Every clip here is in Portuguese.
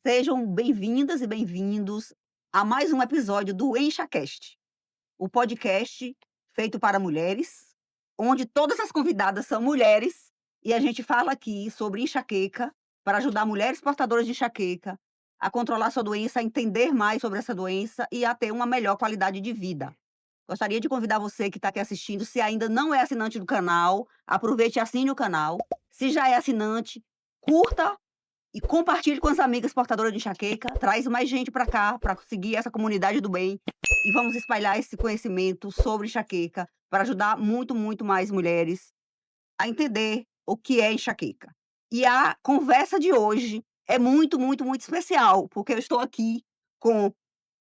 Sejam bem-vindas e bem-vindos a mais um episódio do EnchaCast, o podcast feito para mulheres, onde todas as convidadas são mulheres e a gente fala aqui sobre enxaqueca para ajudar mulheres portadoras de enxaqueca a controlar sua doença, a entender mais sobre essa doença e a ter uma melhor qualidade de vida. Gostaria de convidar você que está aqui assistindo, se ainda não é assinante do canal, aproveite e assine o canal. Se já é assinante, curta e compartilhe com as amigas portadoras de enxaqueca, traz mais gente para cá, para seguir essa comunidade do bem, e vamos espalhar esse conhecimento sobre enxaqueca, para ajudar muito, muito mais mulheres a entender o que é enxaqueca. E a conversa de hoje é muito, muito, muito especial, porque eu estou aqui com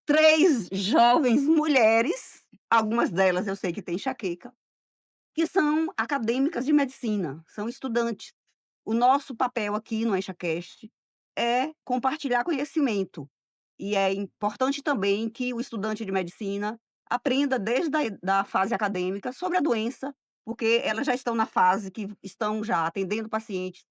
3 jovens mulheres, algumas delas eu sei que têm enxaqueca, que são acadêmicas de medicina, são estudantes. O nosso papel aqui no EnxaCast é compartilhar conhecimento, e é importante também que o estudante de medicina aprenda desde da fase acadêmica sobre a doença, porque elas já estão na fase que estão já atendendo pacientes,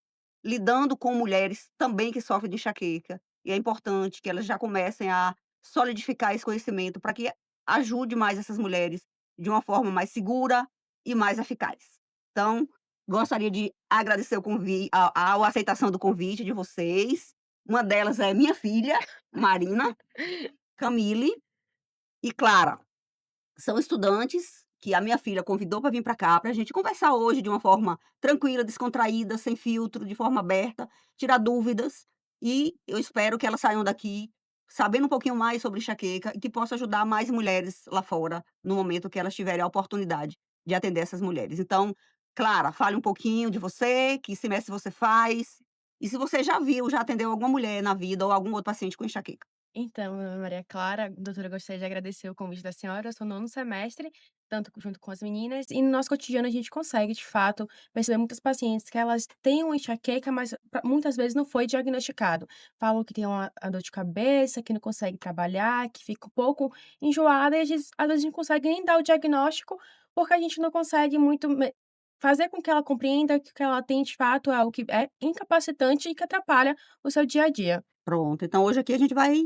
lidando com mulheres também que sofrem de enxaqueca, e é importante que elas já comecem a solidificar esse conhecimento para que ajude mais essas mulheres de uma forma mais segura e mais eficaz. Então, gostaria de agradecer o convi a aceitação do convite de vocês. Uma delas é minha filha, Marina, Camille e Clara. São estudantes que a minha filha convidou para vir para cá, para a gente conversar hoje de uma forma tranquila, descontraída, sem filtro, de forma aberta, tirar dúvidas, e eu espero que elas saiam daqui sabendo um pouquinho mais sobre enxaqueca e que possa ajudar mais mulheres lá fora, no momento que elas tiverem a oportunidade de atender essas mulheres. Então, Clara, fale um pouquinho de você, que semestre você faz, e se você já viu, já atendeu alguma mulher na vida ou algum outro paciente com enxaqueca. Então, meu nome é Maria Clara, doutora, eu gostaria de agradecer o convite da senhora. Eu sou nono semestre, tanto junto com as meninas, e no nosso cotidiano a gente consegue, de fato, perceber muitas pacientes que elas têm uma enxaqueca, mas muitas vezes não foi diagnosticado. Falam que tem a dor de cabeça, que não consegue trabalhar, que fica um pouco enjoada, e às vezes a gente não consegue nem dar o diagnóstico, porque a gente não consegue muito fazer com que ela compreenda que o que ela tem, de fato, é algo que é incapacitante e que atrapalha o seu dia a dia. Pronto, então hoje aqui a gente vai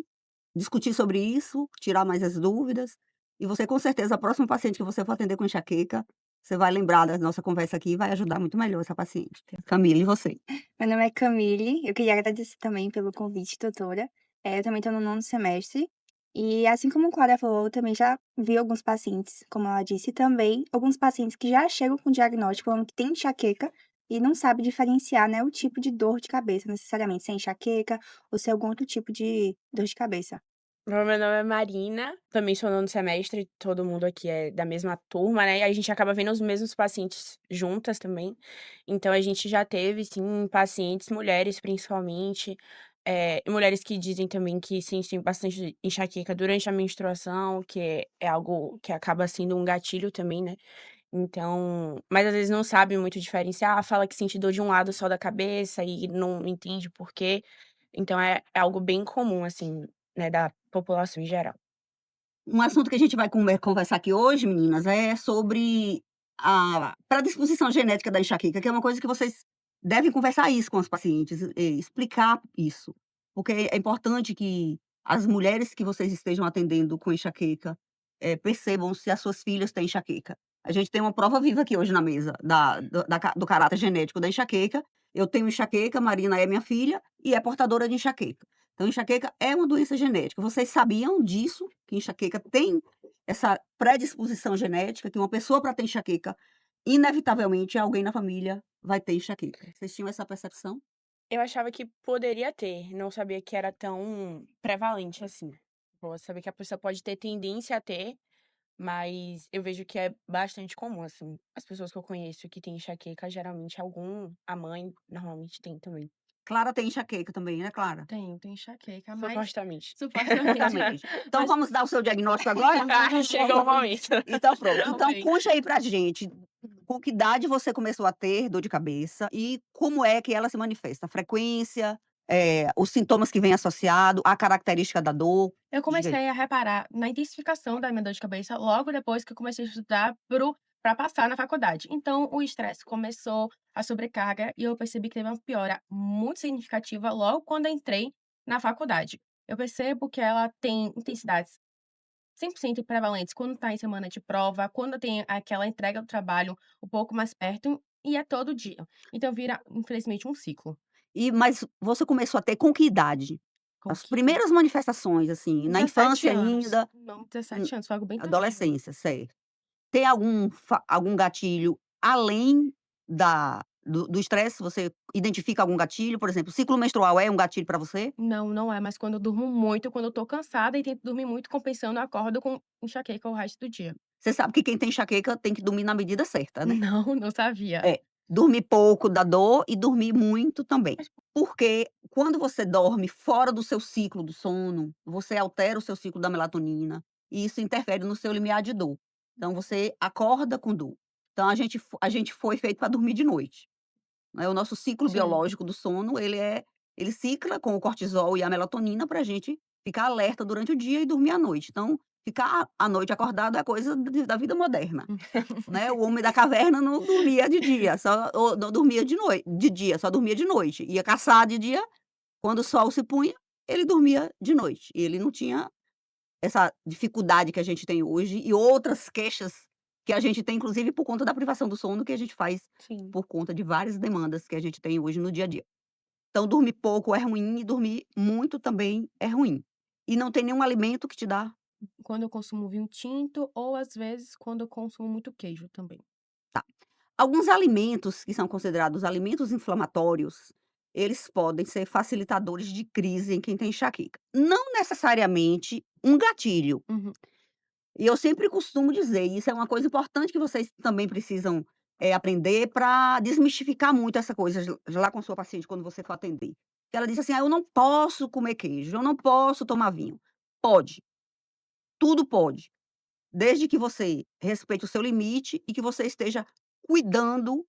discutir sobre isso, tirar mais as dúvidas, e você com certeza a próxima paciente que você for atender com enxaqueca, você vai lembrar da nossa conversa aqui e vai ajudar muito melhor essa paciente. Camila, e você? Meu nome é Camille, eu queria agradecer também pelo convite, doutora. Eu também estou no nono semestre, e assim como a Clara falou, eu também já vi alguns pacientes, como ela disse, e também alguns pacientes que já chegam com diagnóstico falando que tem enxaqueca e não sabe diferenciar, né, o tipo de dor de cabeça, necessariamente, se é enxaqueca ou se é algum outro tipo de dor de cabeça. Meu nome é Marina, também sou nono semestre, todo mundo aqui é da mesma turma, né, e a gente acaba vendo os mesmos pacientes juntas também. Então a gente já teve, sim, pacientes, mulheres principalmente, e mulheres que dizem também que sentem bastante enxaqueca durante a menstruação, que é algo que acaba sendo um gatilho também, né. Então mas às vezes não sabe muito diferenciar, fala que sente dor de um lado só da cabeça e não entende por quê. Então é algo bem comum, assim, né, da população em geral. Um assunto que a gente vai conversar aqui hoje, meninas, é sobre a predisposição genética da enxaqueca, que é uma coisa que vocês devem conversar isso com os pacientes, explicar isso, porque é importante que as mulheres que vocês estejam atendendo com enxaqueca, percebam se as suas filhas têm enxaqueca. A gente tem uma prova viva aqui hoje na mesa do caráter genético da enxaqueca. Eu tenho enxaqueca, Marina é minha filha e é portadora de enxaqueca. Então, enxaqueca é uma doença genética. Vocês sabiam disso? Que enxaqueca tem essa predisposição genética, que uma pessoa para ter enxaqueca, inevitavelmente alguém na família vai ter enxaqueca. Vocês tinham essa percepção? Eu achava que poderia ter, não sabia que era tão prevalente assim. Eu sabia que a pessoa pode ter tendência a ter, mas eu vejo que é bastante comum, assim. As pessoas que eu conheço que têm enxaqueca, geralmente a mãe normalmente tem também. Clara tem enxaqueca também, né, Clara? Tenho enxaqueca, mas Supostamente. supostamente, Exatamente. Então mas vamos dar o seu diagnóstico agora? chegou o momento. Então pronto. Então Realmente. conte aí pra gente, com que idade você começou a ter dor de cabeça e como é que ela se manifesta? A frequência, os sintomas que vêm associado, a característica da dor? Eu Diga aí. comecei a reparar na intensificação da minha dor de cabeça logo depois que eu comecei a estudar para passar na faculdade. Então, o estresse começou, a sobrecarga, e eu percebi que teve uma piora muito significativa logo quando eu entrei Na faculdade, eu percebo que ela tem intensidades 100% prevalentes quando está em semana de prova, quando tem aquela entrega do trabalho um pouco mais perto, e é todo dia. Então vira, infelizmente, um ciclo. Mas você começou a ter com que idade? Com As que primeiras manifestações, assim, na 17 infância anos. ainda, Não, hum, 17 anos, foi algo bem tardio. adolescência, certo. Tem algum gatilho além do estresse? Você identifica algum gatilho? Por exemplo, ciclo menstrual é um gatilho pra você? Não, não é, mas quando eu durmo muito, quando eu tô cansada e tento dormir muito, compensando, eu acordo com enxaqueca o resto do dia. Você sabe que quem tem enxaqueca tem que dormir na medida certa, né? Não, não sabia. É, dormir pouco dá dor e dormir muito também. Porque quando você dorme fora do seu ciclo do sono, você altera o seu ciclo da melatonina e isso interfere no seu limiar de dor. Então você acorda com dor. Então a gente foi feito para dormir de noite, né, o nosso ciclo Sim. biológico do sono, ele cicla com o cortisol e a melatonina para a gente ficar alerta durante o dia e dormir à noite. Então, ficar à noite acordado é coisa da vida moderna. Né, o homem da caverna não dormia de dia, só ou não dormia de dia, só dormia de noite. Ia caçar de dia, quando o sol se punha, ele dormia de noite. E ele não tinha essa dificuldade que a gente tem hoje e outras queixas que a gente tem, inclusive por conta da privação do sono que a gente faz Sim. por conta de várias demandas que a gente tem hoje no dia a dia. Então dormir pouco é ruim e dormir muito também é ruim. E não tem nenhum alimento que te dá. Quando eu consumo vinho tinto ou, às vezes, quando eu consumo muito queijo também. Tá. Alguns alimentos que são considerados alimentos inflamatórios, eles podem ser facilitadores de crise em quem tem enxaqueca. Não necessariamente um gatilho. Uhum. E eu sempre costumo dizer, e isso é uma coisa importante que vocês também precisam, aprender para desmistificar muito essa coisa lá com a sua paciente quando você for atender. Que ela diz assim: "Ah, eu não posso comer queijo, eu não posso tomar vinho". Pode, tudo pode. Desde que você respeite o seu limite e que você esteja cuidando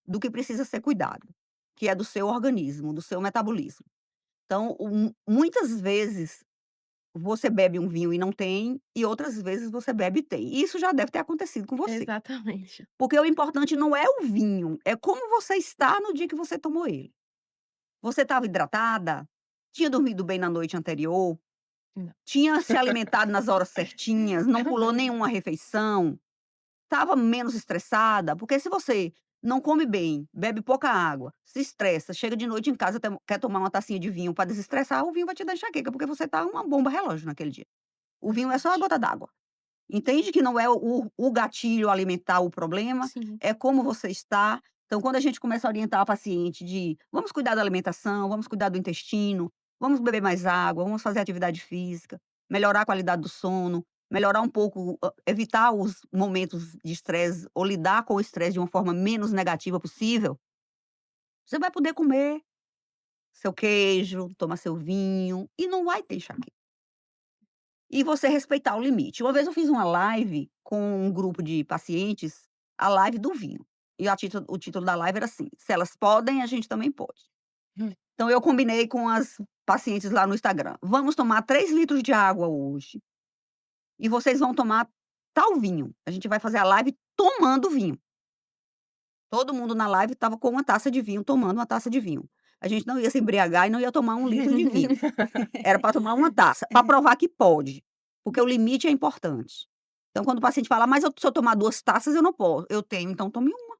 do que precisa ser cuidado, que é do seu organismo, do seu metabolismo. Então, muitas vezes você bebe um vinho e não tem, e outras vezes você bebe e tem. Isso já deve ter acontecido com você. Exatamente. Porque o importante não é o vinho, é como você está no dia que você tomou ele. Você estava hidratada? Tinha dormido bem na noite anterior? Não. Tinha se alimentado nas horas certinhas? Não pulou nenhuma refeição? Estava menos estressada? Porque se você não come bem, bebe pouca água, se estressa, chega de noite em casa, quer tomar uma tacinha de vinho para desestressar, o vinho vai te dar enxaqueca, porque você tá uma bomba relógio naquele dia. O vinho é só a Verdade. gota d'água. Entende que não é o gatilho alimentar o problema, Sim. é como você está. Então, quando a gente começa a orientar a paciente de: "Vamos cuidar da alimentação, vamos cuidar do intestino, vamos beber mais água, vamos fazer atividade física, melhorar a qualidade do sono, melhorar um pouco evitar os momentos de estresse ou lidar com o estresse de uma forma menos negativa possível", você vai poder comer seu queijo, tomar seu vinho e não vai ter enxaqueca. E você respeitar o limite. Uma vez eu fiz uma live com um grupo de pacientes, a live do vinho. E o título da live era assim: "Se elas podem, a gente também pode". Hum. Então eu combinei com as pacientes lá no Instagram: "Vamos tomar 3 litros de água hoje, e vocês vão tomar tal vinho". A gente vai fazer a live tomando vinho. Todo mundo na live estava com uma taça de vinho, tomando uma taça de vinho. A gente não ia se embriagar e não ia tomar 1 litro de vinho. Era para tomar uma taça, para provar que pode, porque o limite é importante. Então quando o paciente fala: "Mas se eu tomar 2 taças eu não posso", eu tenho, então tome uma.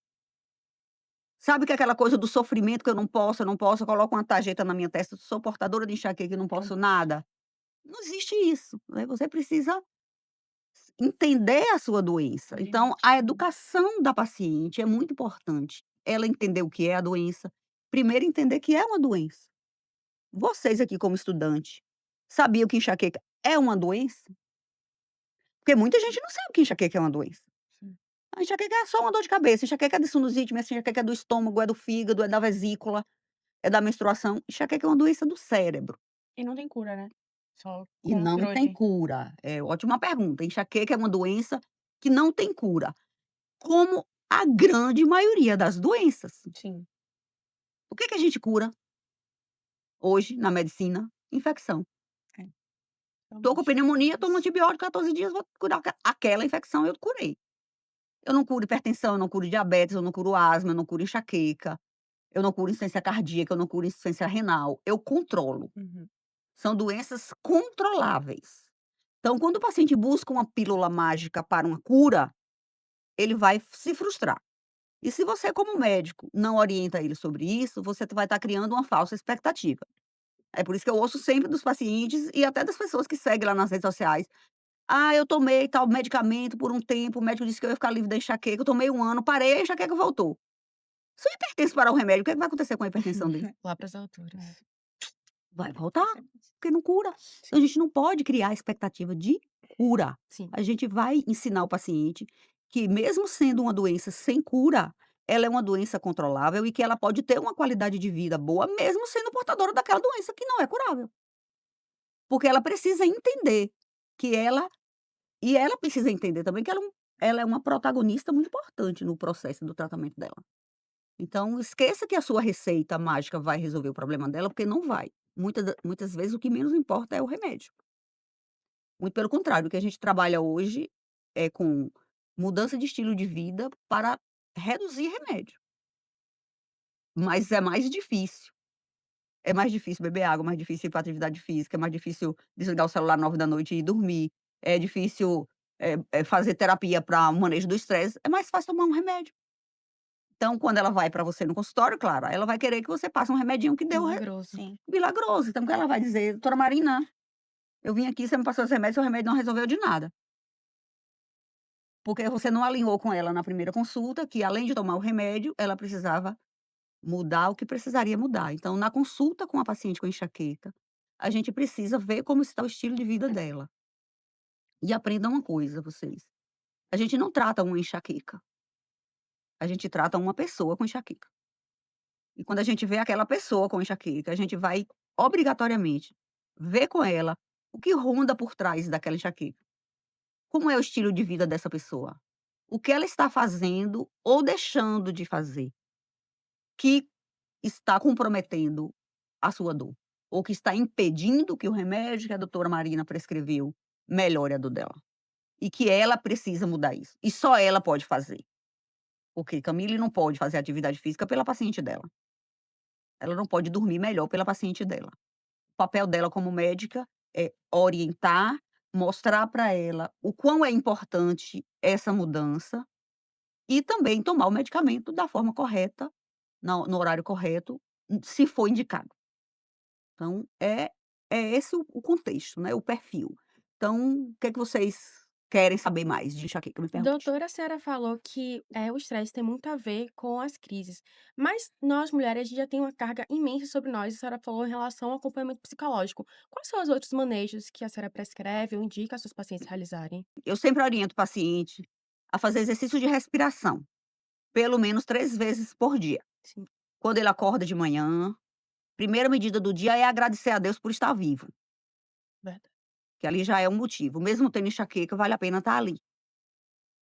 Sabe que é aquela coisa do sofrimento que eu não posso, eu coloco uma tarjeta na minha testa, sou portadora de enxaqueca e não posso nada. Não existe isso, né, você precisa entender a sua doença. O Então limite. a educação da paciente é muito importante. Ela entender o que é a doença, primeiro entender que é uma doença. Vocês aqui como estudante, sabiam que enxaqueca é uma doença? Porque muita gente não sabe que enxaqueca é uma doença. Sim. A enxaqueca é só uma dor de cabeça, enxaqueca é de sinusite, mas enxaqueca é do estômago, é do fígado, é da vesícula, é da menstruação. Enxaqueca é uma doença do cérebro E não tem cura, né? Só e não tem controle. cura. É ótima pergunta. Enxaqueca é uma doença que não tem cura, como a grande maioria das doenças. Sim. O que que a gente cura hoje na medicina? Infecção. É, Tô com realmente. pneumonia, tomo antibiótico 14 dias, vou curar aquela infecção, eu curei. Eu não curo hipertensão, eu não curo diabetes, eu não curo asma, eu não curo enxaqueca, eu não curo insuficiência cardíaca, eu não curo insuficiência renal, eu controlo. Uhum. São doenças controláveis. Então, quando o paciente busca uma pílula mágica para uma cura, ele vai se frustrar. E se você, como médico, não orienta ele sobre isso, você vai estar criando uma falsa expectativa. É por isso que eu ouço sempre dos pacientes e até das pessoas que seguem lá nas redes sociais: "Ah, eu tomei tal medicamento por um tempo, o médico disse que eu ia ficar livre da enxaqueca, eu tomei 1 ano, parei, a enxaqueca voltou". Se o hipertenso parar o remédio, o que é que vai acontecer com a hipertensão dele? Lá para as alturas. Vai voltar, porque não cura. Então a Sim, gente não pode criar expectativa de cura. sim. A gente vai ensinar o paciente que mesmo sendo uma doença sem cura, ela é uma doença controlável e que ela pode ter uma qualidade de vida boa, mesmo sendo portadora daquela doença que não é curável. Porque ela precisa entender que ela precisa entender também que ela é uma protagonista muito importante no processo do tratamento dela. Então esqueça que a sua receita mágica vai resolver o problema dela, porque não vai. Muitas vezes o que menos importa é o remédio. Muito pelo contrário, o que a gente trabalha hoje é com mudança de estilo de vida para reduzir remédio. Mas é mais difícil. É mais difícil beber água, mais difícil ir para atividade física, é mais difícil desligar o celular 9 da noite e ir dormir, é difícil, fazer terapia para o manejo do estresse, é mais fácil tomar um remédio. Então, quando ela vai para você no consultório, claro, aí ela vai querer que você passe um remedinho que deu Milagroso. Sim. milagroso. Então o que ela vai dizer: "Doutora Marina, eu vim aqui, você me passou esse remédio, seu remédio não resolveu de nada". Porque você não alinhou com ela na primeira consulta que além de tomar o remédio, ela precisava mudar o que precisaria mudar. Então, na consulta com a paciente com enxaqueca, a gente precisa ver como está o estilo de vida dela. E aprendam uma coisa vocês, a gente não trata uma enxaqueca, a gente trata uma pessoa com enxaqueca. E quando a gente vê aquela pessoa com enxaqueca, a gente vai obrigatoriamente ver com ela o que ronda por trás daquela enxaqueca. Como é o estilo de vida dessa pessoa? O que ela está fazendo ou deixando de fazer que está comprometendo a sua dor? Ou que está impedindo que o remédio que a doutora Marina prescreveu melhore a dor dela? E que ela precisa mudar isso. E só ela pode fazer. Porque Camille não pode fazer atividade física pela paciente dela. Ela não pode dormir melhor pela paciente dela. O papel dela como médica é orientar, mostrar para ela o quão é importante essa mudança e também tomar o medicamento da forma correta, no horário correto, se for indicado. Então é esse o contexto, né, o perfil. Então, o que é que vocês querem saber mais de enxaqueca? Me pergunte. Doutora, a senhora falou que o estresse tem muito a ver com as crises, mas nós mulheres a gente já tem uma carga imensa sobre nós, a senhora falou em relação ao acompanhamento psicológico. Quais são os outros manejos que a senhora prescreve ou indica aos seus pacientes realizarem? Eu sempre oriento o paciente a fazer exercício de respiração, pelo menos 3 vezes por dia. Sim, Quando ele acorda de manhã, primeira medida do dia é agradecer a Deus por estar vivo, verdade. que ali já é um motivo, mesmo tendo enxaqueca, vale a pena estar ali.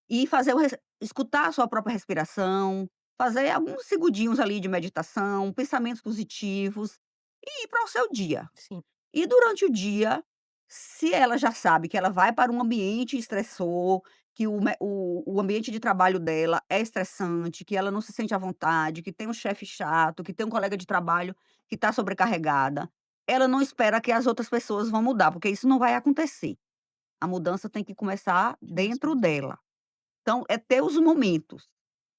E fazer o res escutar a sua própria respiração, fazer alguns segundinhos ali de meditação, pensamentos positivos e ir para o seu dia. Sim, E durante o dia, se ela já sabe que ela vai para um ambiente estressor, que o ambiente de trabalho dela é estressante, que ela não se sente à vontade, que tem um chefe chato, que tem um colega de trabalho que está sobrecarregada, ela não espera que as outras pessoas vão mudar, porque isso não vai acontecer. A mudança tem que começar de nós dentro mesmos. dela. Então, é ter os momentos.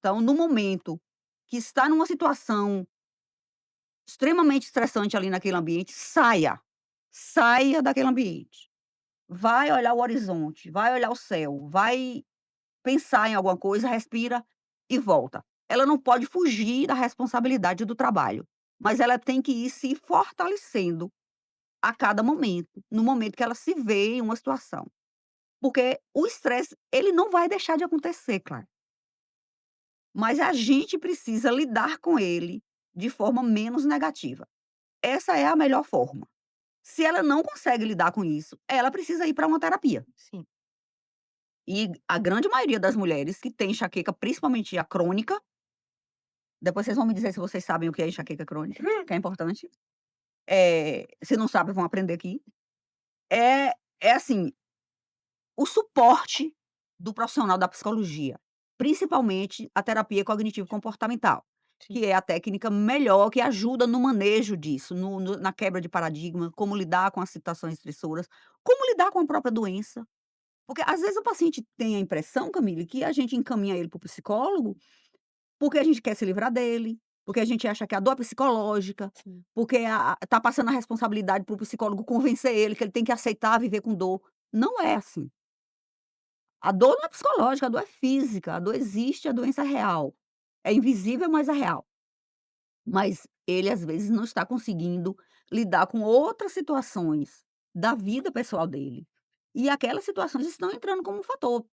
Então, no momento que está numa situação extremamente estressante ali naquele ambiente, saia. Saia daquele ambiente. Vai olhar o horizonte, vai olhar o céu, vai pensar em alguma coisa, respira e volta. Ela não pode fugir da responsabilidade do trabalho, mas ela tem que ir se fortalecendo a cada momento, no momento que ela se vê em uma situação. Porque o estresse, ele não vai deixar de acontecer, claro. Mas a gente precisa lidar com ele de forma menos negativa. Essa é a melhor forma. Se ela não consegue lidar com isso, ela precisa ir para uma terapia. Sim, E a grande maioria das mulheres que tem enxaqueca, principalmente a crônica, depois vocês vão me dizer se vocês sabem o que é enxaqueca crônica, que é importante. Se não sabem, vão aprender aqui. É assim, o suporte do profissional da psicologia, principalmente a terapia cognitivo comportamental. Sim. que é a técnica melhor, que ajuda no manejo disso, na quebra de paradigma, como lidar com as situações estressoras, como lidar com a própria doença. Porque às vezes o paciente tem a impressão, Camille, que a gente encaminha ele para o psicólogo, porque a gente quer se livrar dele, porque a gente acha que a dor é psicológica, Sim. porque tá passando a responsabilidade para o psicólogo convencer ele que ele tem que aceitar viver com dor. Não é assim. A dor não é psicológica, a dor é física, a dor existe, a doença é real. É invisível, mas é real. Mas ele, às vezes, não está conseguindo lidar com outras situações da vida pessoal dele. E aquelas situações estão entrando como um fator,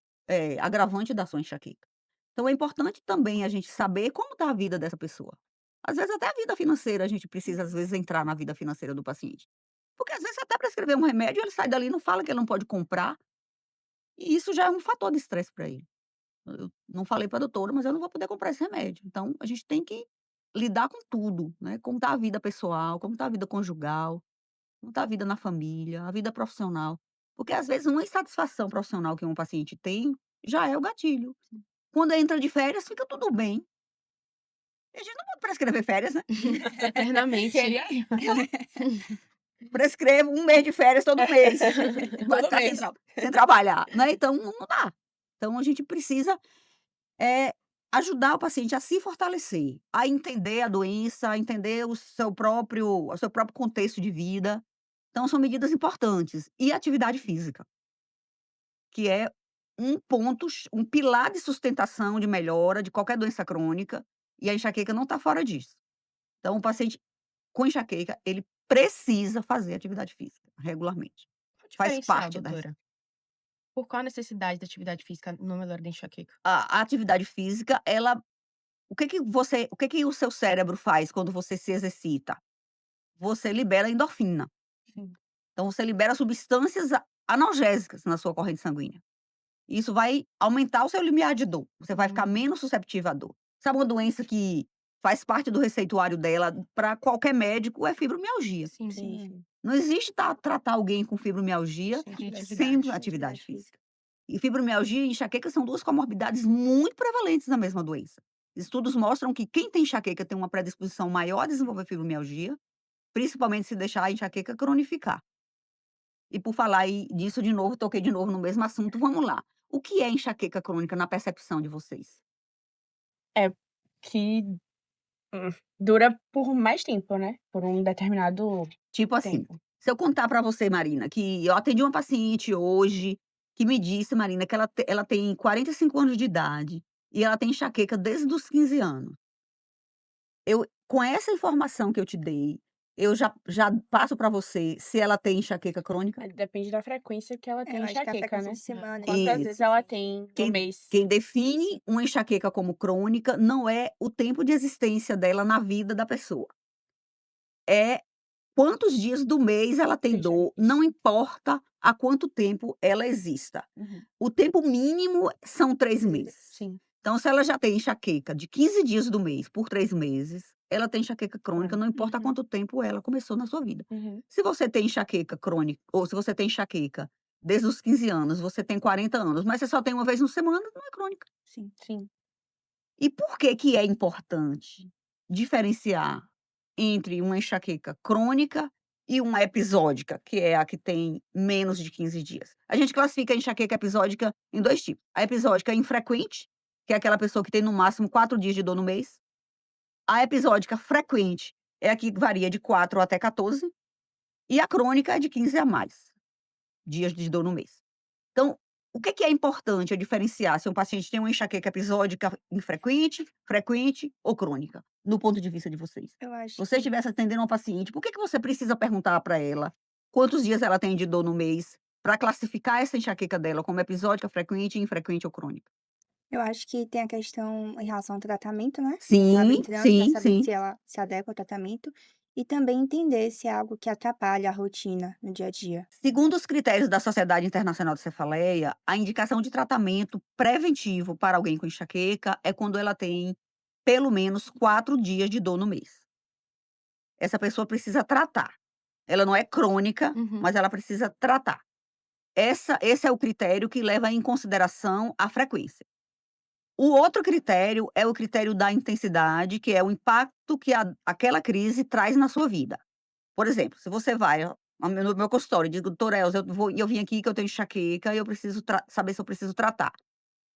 agravante da sua enxaqueca. Então é importante também a gente saber como está a vida dessa pessoa. Às vezes até a vida financeira, a gente precisa, às vezes, entrar na vida financeira do paciente. Porque às vezes até prescrever um remédio, ele sai dali e não fala que ele não pode comprar, e isso já é um fator de estresse para ele. Eu não falei para a doutora, mas eu não vou poder comprar esse remédio. Então, a gente tem que lidar com tudo, né, como está a vida pessoal, como está a vida conjugal, como está a vida na família, a vida profissional. Porque, às vezes, uma insatisfação profissional que um paciente tem, já é o gatilho. Quando entra de férias, fica tudo bem. E a gente não pode prescrever férias, né. Eternamente. Seria Prescrevo um mês de férias todo mês. Vai todo ficar mês. sem trabalhar, né, então não dá. Então a gente precisa ajudar o paciente a se fortalecer, a entender a doença, a entender o seu próprio contexto de vida. Então são medidas importantes. E a atividade física, que é um pilar de sustentação, de melhora de qualquer doença crônica, e a enxaqueca não está fora disso. Então o paciente com enxaqueca, ele precisa fazer atividade física regularmente. Qual o Faz diferencial, parte da doutora? Por qual a necessidade da atividade física no melhor da enxaqueca? a atividade física, ela o que que o seu cérebro faz quando você se exercita? Você libera endorfina. Sim. Então você libera substâncias analgésicas na sua corrente sanguínea. Isso vai aumentar o seu limiar de dor, você vai ficar menos susceptível à dor. Sabe uma doença que faz parte do receituário dela para qualquer médico, é fibromialgia. Sim, Sim, sim. sim. Não existe tratar alguém com fibromialgia Sem Sem atividade. sem atividade. atividade física. E fibromialgia e enxaqueca são 2 comorbidades muito prevalentes na mesma doença. Estudos mostram que quem tem enxaqueca tem uma predisposição maior a desenvolver fibromialgia, principalmente se deixar a enxaqueca cronificar. E por falar aí disso de novo, toquei de novo no mesmo assunto, vamos lá. O que é enxaqueca crônica na percepção de vocês? É que, hum, dura por mais tempo, né, por um determinado Tipo assim, tempo. se eu contar pra você, Marina, que eu atendi uma paciente hoje, que me disse, Marina, que ela tem 45 anos de idade, e ela tem enxaqueca desde os 15 anos. Com essa informação que eu te dei, eu já passo pra você se ela tem enxaqueca crônica? Depende da frequência que ela É, tem eu acho que a enxaqueca, frequência né. de semana Quantas vezes Isso. ela tem no Quem mês. quem define uma enxaqueca como crônica não é o tempo de existência dela na vida da pessoa, é quantos dias do mês ela tem Tem dor, enxaqueca. não importa há quanto tempo ela exista. Uhum. O tempo mínimo são 3 meses. Sim. Então, se ela já tem enxaqueca de 15 dias do mês por 3 meses, ela tem enxaqueca crônica, não importa há Uhum. quanto tempo ela começou na sua vida. Uhum. Se você tem enxaqueca crônica ou se você tem enxaqueca desde os 15 anos, você tem 40 anos, mas você só tem uma vez na semana, não é crônica. Sim. Sim. E por que que é importante diferenciar entre uma enxaqueca crônica e uma episódica, que é a que tem menos de 15 dias? A gente classifica a enxaqueca episódica em 2 tipos. A episódica infrequente, que é aquela pessoa que tem no máximo 4 dias de dor no mês. A episódica frequente é a que varia de 4 até 14, e a crônica é de 15 a mais dias de dor no mês. Então, o que que é importante eu diferenciar se um paciente tem uma enxaqueca episódica infrequente, frequente ou crônica, no ponto de vista de vocês? Eu acho Se você que estivesse atendendo uma paciente, por que que você precisa perguntar para ela quantos dias ela tem de dor no mês, para classificar essa enxaqueca dela como episódica, frequente, infrequente ou crônica? eu acho que tem a questão em relação ao tratamento, né, que ela vem Sim, entrando pra sim, saber sim. se ela se adequa ao tratamento, e também entender se é algo que atrapalha a rotina no dia a dia. Segundo os critérios da Sociedade Internacional de Cefaleia, a indicação de tratamento preventivo para alguém com enxaqueca é quando ela tem pelo menos 4 dias de dor no mês. Essa pessoa precisa tratar. Ela não é crônica, Uhum. mas ela precisa tratar. Esse é o critério que leva em consideração a frequência. O outro critério é o critério da intensidade, que é o impacto que aquela crise traz na sua vida. Por exemplo, se você vai no meu consultório e diz: "Doutora Elza, eu vim aqui que eu tenho enxaqueca e eu preciso saber se eu preciso tratar".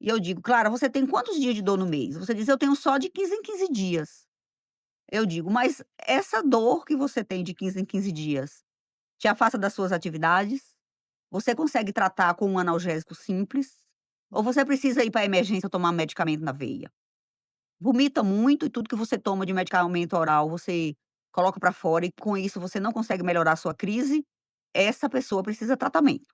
E eu digo: "Clara, você tem quantos dias de dor no mês?". Você diz: "Eu tenho só de 15 em 15 dias". Eu digo: "Mas essa dor que você tem de 15 em 15 dias te afasta das suas atividades? Você consegue tratar com um analgésico simples? Ou você precisa ir para a emergência tomar medicamento na veia? Vomita muito e tudo que você toma de medicamento oral você coloca para fora e com isso você não consegue melhorar a sua crise? Essa pessoa precisa tratamento,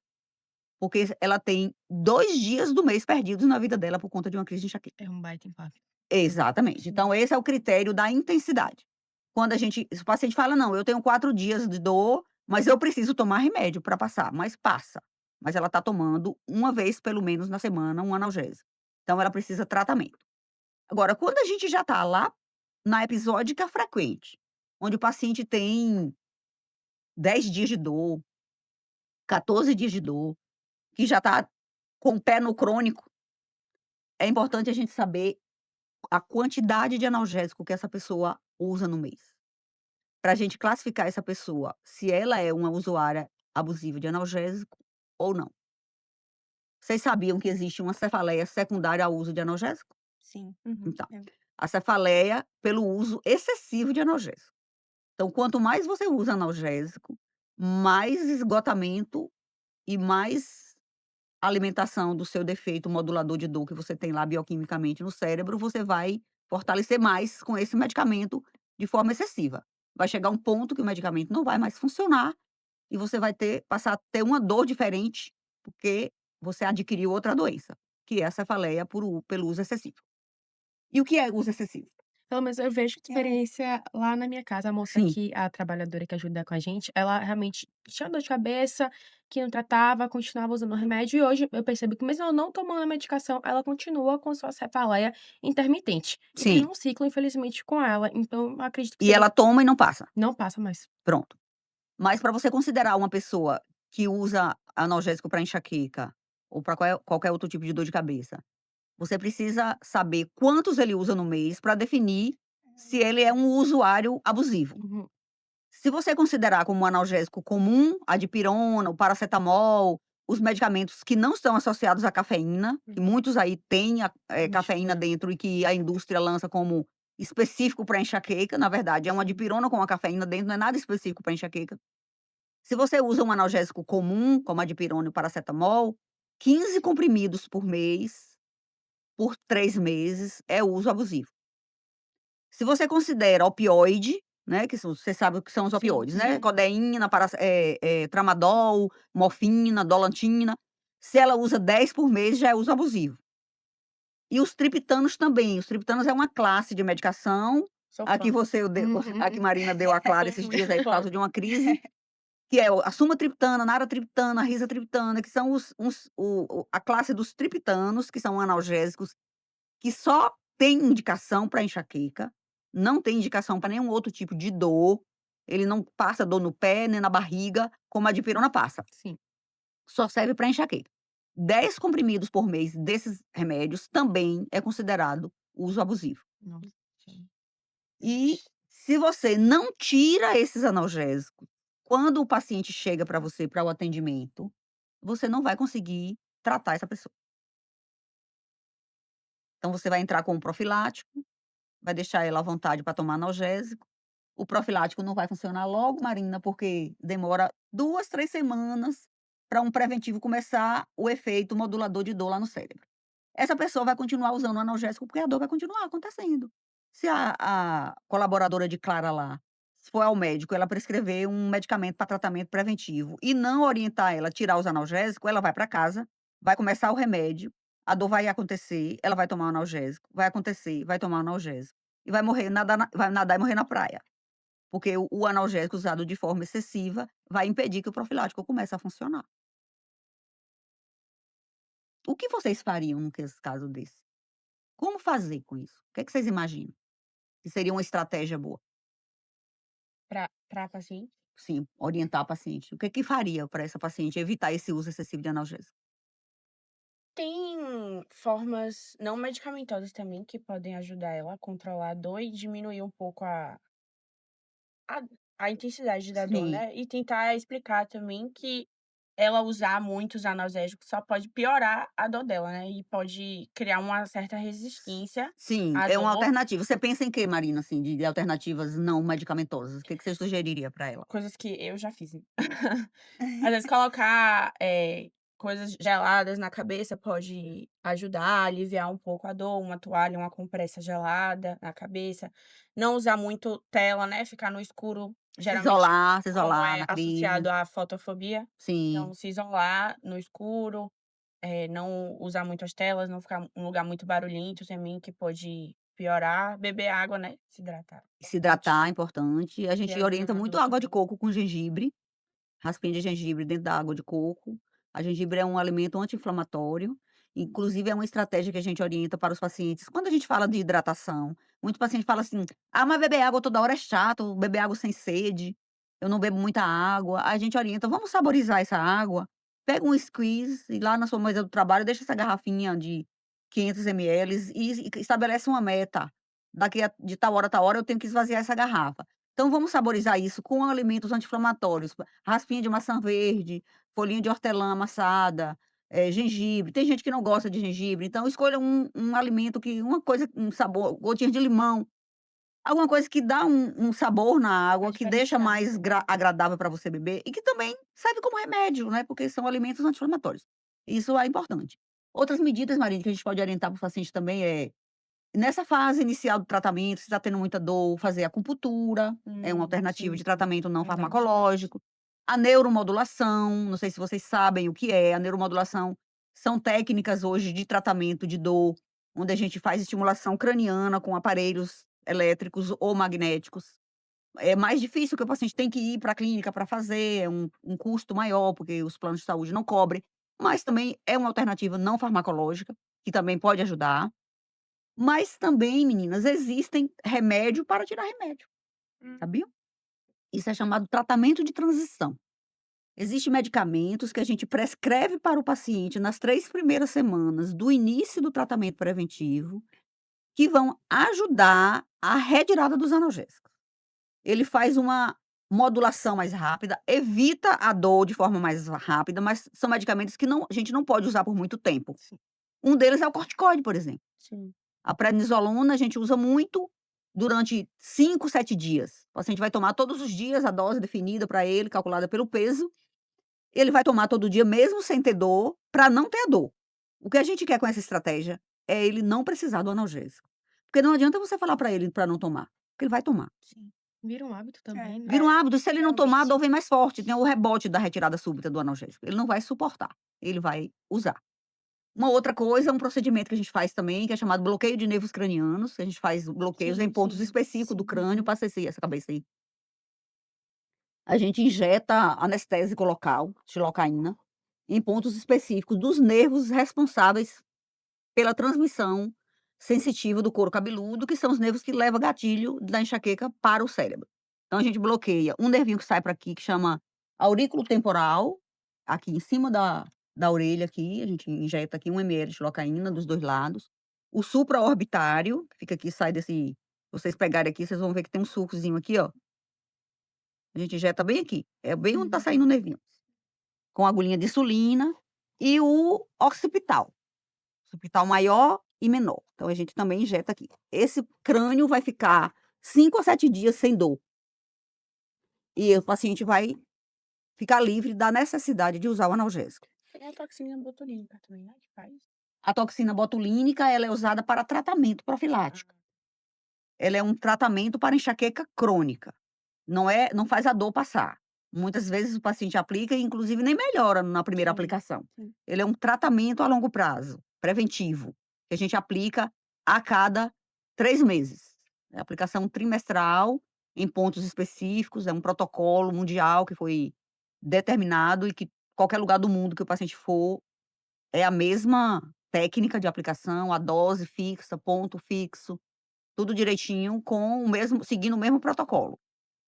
porque ela tem 2 dias do mês perdidos na vida dela por conta de uma crise de enxaqueca". É um baita impacto. Exatamente. Sim. Então esse é o critério da intensidade. Quando se o paciente fala: "Não, eu tenho 4 dias de dor, mas eu preciso tomar remédio para passar", mas passa. Mas ela está tomando uma vez pelo menos na semana um analgésico. Então ela precisa tratamento. Agora quando a gente já está lá na episódica frequente, onde o paciente tem 10 dias de dor, 14 dias de dor, que já está com o pé no crônico, é importante a gente saber a quantidade de analgésico que essa pessoa usa no mês. Para a gente classificar essa pessoa, se ela é uma usuária abusiva de analgésico ou não. Vocês sabiam que existe uma cefaleia secundária ao uso de analgésico? Sim. Uhum. Então, É. a cefaleia pelo uso excessivo de analgésico. Então, quanto mais você usa analgésico, mais esgotamento e mais alimentação do seu defeito modulador de dor que você tem lá bioquimicamente no cérebro, você vai fortalecer mais com esse medicamento de forma excessiva. Vai chegar um ponto que o medicamento não vai mais funcionar e você vai passar a ter uma dor diferente, porque você adquiriu outra doença, que é a cefaleia pelo uso excessivo. E o que é uso excessivo? Pelo menos eu vejo É. experiência lá na minha casa, a moça Sim, que a trabalhadora que ajuda com a gente, ela realmente tinha dor de cabeça, que não tratava, continuava usando o remédio, e hoje eu percebo que mesmo ela não tomando a medicação, ela continua com sua cefaleia intermitente. E tem sim. um ciclo, infelizmente, com ela, então eu acredito que E seria ela toma e não passa. não passa mais. Pronto. Mas para você considerar uma pessoa que usa analgésico para enxaqueca ou para qualquer outro tipo de dor de cabeça, você precisa saber quantos ele usa no mês para definir se ele é um usuário abusivo. Uhum. Se você considerar como um analgésico comum, a dipirona, o paracetamol, os medicamentos que não estão associados à cafeína, que Uhum. muitos aí têm cafeína Mistura. dentro e que a indústria lança como específico para enxaqueca, na verdade é uma dipirona com a cafeína dentro, não é nada específico para enxaqueca. Se você usa um analgésico comum, como a dipirona e o paracetamol, 15 comprimidos por mês, por 3 meses, é uso abusivo. Se você considera opioide, né, que você sabe o que são os Sim. opioides, né, Uhum. codeína, tramadol, morfina, dolantina. Se ela usa 10 por mês, já é uso abusivo. E os triptanos também. Os triptanos é uma classe de medicação, Sou a que fã. você deu a que Uhum. Marina deu a Clara esses dias aí por causa de uma crise, que é a sumatriptana, naratriptana, a risatriptana, que são a classe dos triptanos, que são analgésicos que só tem indicação para enxaqueca, não tem indicação para nenhum outro tipo de dor, ele não passa dor no pé, nem na barriga, como a dipirona passa, Sim. só serve para enxaqueca. 10 comprimidos por mês desses remédios também é considerado uso abusivo. Nossa. Sim. E se você não tira esses analgésicos, quando o paciente chega para você para o atendimento, você não vai conseguir tratar essa pessoa. Então você vai entrar com um profilático, vai deixar ela à vontade para tomar analgésico. O profilático não vai funcionar logo, Marina, porque demora 2, 3 semanas para um preventivo começar o efeito modulador de dor lá no cérebro. Essa pessoa vai continuar usando o analgésico, porque a dor vai continuar acontecendo. Se a colaboradora de Clara lá for ao médico, ela prescrever um medicamento para tratamento preventivo e não orientar ela a tirar os analgésicos, ela vai para casa, vai começar o remédio, a dor vai acontecer, ela vai tomar o analgésico, vai acontecer, vai tomar o analgésico e vai morrer, vai nadar e morrer na praia. Porque o analgésico usado de forma excessiva vai impedir que o profilático comece a funcionar. O que vocês fariam num caso desse? Como fazer com isso? O que é que vocês imaginam que seria uma estratégia boa? Pra paciente? Sim, orientar a paciente. O que é que faria para essa paciente evitar esse uso excessivo de analgésico? Tem formas não medicamentosas também que podem ajudar ela a controlar a dor e diminuir um pouco a a intensidade da dor, Sim. né, e tentar explicar também que ela usar muitos analgésicos só pode piorar a dor dela, né, e pode criar uma certa resistência Sim, à é uma dor, alternativa. Você pensa em quê, Marina, assim, de alternativas não medicamentosas? O que que você sugeriria para ela? coisas que eu já fiz, né. Às vezes colocar, coisas geladas na cabeça pode ajudar a aliviar um pouco a dor, uma toalha, uma compressa gelada na cabeça. Não usar muito tela, né, ficar no escuro, geralmente Se como isolar é na crise. associado à fotofobia, então Sim. se isolar no escuro, não usar muitas telas, não ficar um lugar muito barulhento também que pode piorar, beber água, né, se hidratar, Se importante, hidratar é importante. A que gente ajuda orienta na muito dor água de também. coco com gengibre, raspinha de gengibre dentro da água de coco. A gengibre é um alimento anti-inflamatório, inclusive é uma estratégia que a gente orienta para os pacientes. Quando a gente fala de hidratação, muito paciente fala assim: "Ah, mas beber água toda hora é chato, beber água sem sede, eu não bebo muita água". A gente orienta: "Vamos saborizar essa água, pega um squeeze e lá na sua mesa do trabalho deixa essa garrafinha de 500 ml e estabelece uma meta, daqui a de tal hora a tal hora eu tenho que esvaziar essa garrafa". Então vamos saborizar isso com alimentos anti-inflamatórios, raspinha de maçã verde, folhinha de hortelã amassada, gengibre. Tem gente que não gosta de gengibre, então escolha um alimento que uma coisa, um sabor, gotinhas de limão, alguma coisa que dá um sabor na Pra água, que deixa diferenciar. mais agradável para você beber e que também serve como remédio, né, porque são alimentos anti-inflamatórios. Isso é importante. Outras medidas, Marina, que a gente pode orientar para o paciente também nessa fase inicial do tratamento, se está tendo muita dor, fazer acupuntura, é uma alternativa Sim, de sim, tratamento não verdade. farmacológico. A neuromodulação, não sei se vocês sabem o que é, a neuromodulação são técnicas hoje de tratamento de dor, onde a gente faz estimulação craniana com aparelhos elétricos ou magnéticos. É mais difícil, que o paciente tem que ir para a clínica para fazer, é um custo maior, porque os planos de saúde não cobrem, mas também é uma alternativa não farmacológica, que também pode ajudar. Mas também, meninas, existem remédio para tirar remédio, Hum, sabiam? Isso é chamado tratamento de transição. Existem medicamentos que a gente prescreve para o paciente nas 3 primeiras semanas do início do tratamento preventivo, que vão ajudar a retirada dos analgésicos. Ele faz uma modulação mais rápida, evita a dor de forma mais rápida, mas são medicamentos que a gente não pode usar por muito tempo. sim, Um deles é o corticoide, por exemplo. sim. A prednisolona a gente usa muito durante 5, 7 dias. O paciente vai tomar todos os dias a dose definida para ele, calculada pelo peso. Ele vai tomar todo dia mesmo sem ter dor, para não ter a dor. O que a gente quer com essa estratégia é ele não precisar do analgésico. Porque não adianta você falar para ele para não tomar, porque ele vai tomar. Sim. Vira um hábito também, né? Vira um hábito, se ele não tomar, a Realmente. dor vem mais forte, tem o rebote da retirada súbita do analgésico. Ele não vai suportar, ele vai usar. Uma outra coisa, um procedimento que a gente faz também, que é chamado bloqueio de nervos cranianos, que a gente faz bloqueios em Sim, pontos sim, específicos do sim. crânio, Uhum. passa essa cabeça aí. A gente injeta anestésico local, xilocaína, em pontos específicos dos nervos responsáveis pela transmissão sensitiva do couro cabeludo, que são os nervos que levam gatilho da enxaqueca para o cérebro. Então a gente bloqueia um nervinho que sai para aqui, que chama aurículo temporal, aqui em cima da orelha aqui, a gente injeta aqui 1 ml de xilocaína dos 2 lados. O supraorbitário, que fica aqui, sai desse, vocês pegarem aqui, vocês vão ver que tem um sulcozinho aqui, ó, a gente injeta bem aqui, é bem onde tá Uhum. saindo o nervinho, com agulhinha de insulina, e o occipital. Hospital maior e menor. Então a gente também injeta aqui. Esse crânio vai ficar 5 a 7 dias sem dor. E o paciente vai ficar livre da necessidade de usar o analgésico. Tem a toxina botulínica também, né, que faz? A toxina botulínica, ela é usada para tratamento Ah, profilático. Ela é um tratamento para enxaqueca crônica. Não faz a dor passar. Muitas vezes o paciente aplica e inclusive nem melhora na primeira sim, aplicação. sim. Ele é um tratamento a longo prazo, preventivo, que a gente aplica a cada 3 meses. É aplicação trimestral em pontos específicos, é um protocolo mundial que foi determinado e que qualquer lugar do mundo que o paciente for, é a mesma técnica de aplicação, a dose fixa, ponto fixo, tudo direitinho com o mesmo, seguindo o mesmo protocolo.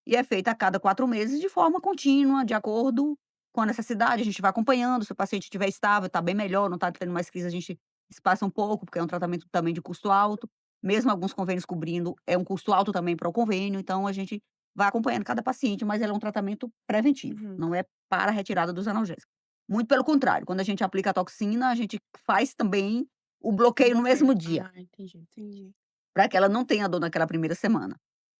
E é feita a cada 4 meses de forma contínua, de acordo com a necessidade, a gente vai acompanhando, se o paciente estiver estável, está bem melhor, não está tendo mais crise, a gente espaça um pouco, porque é um tratamento também de custo alto, mesmo alguns convênios cobrindo, é um custo alto também para o convênio, então a gente vai acompanhando cada paciente, mas ele é um tratamento preventivo, Uhum. não é para a retirada dos analgésicos. Muito pelo contrário, quando a gente aplica a toxina, a gente faz também o bloqueio no mesmo dia, Entendi. Entendi. para que ela não tenha dor naquela primeira semana.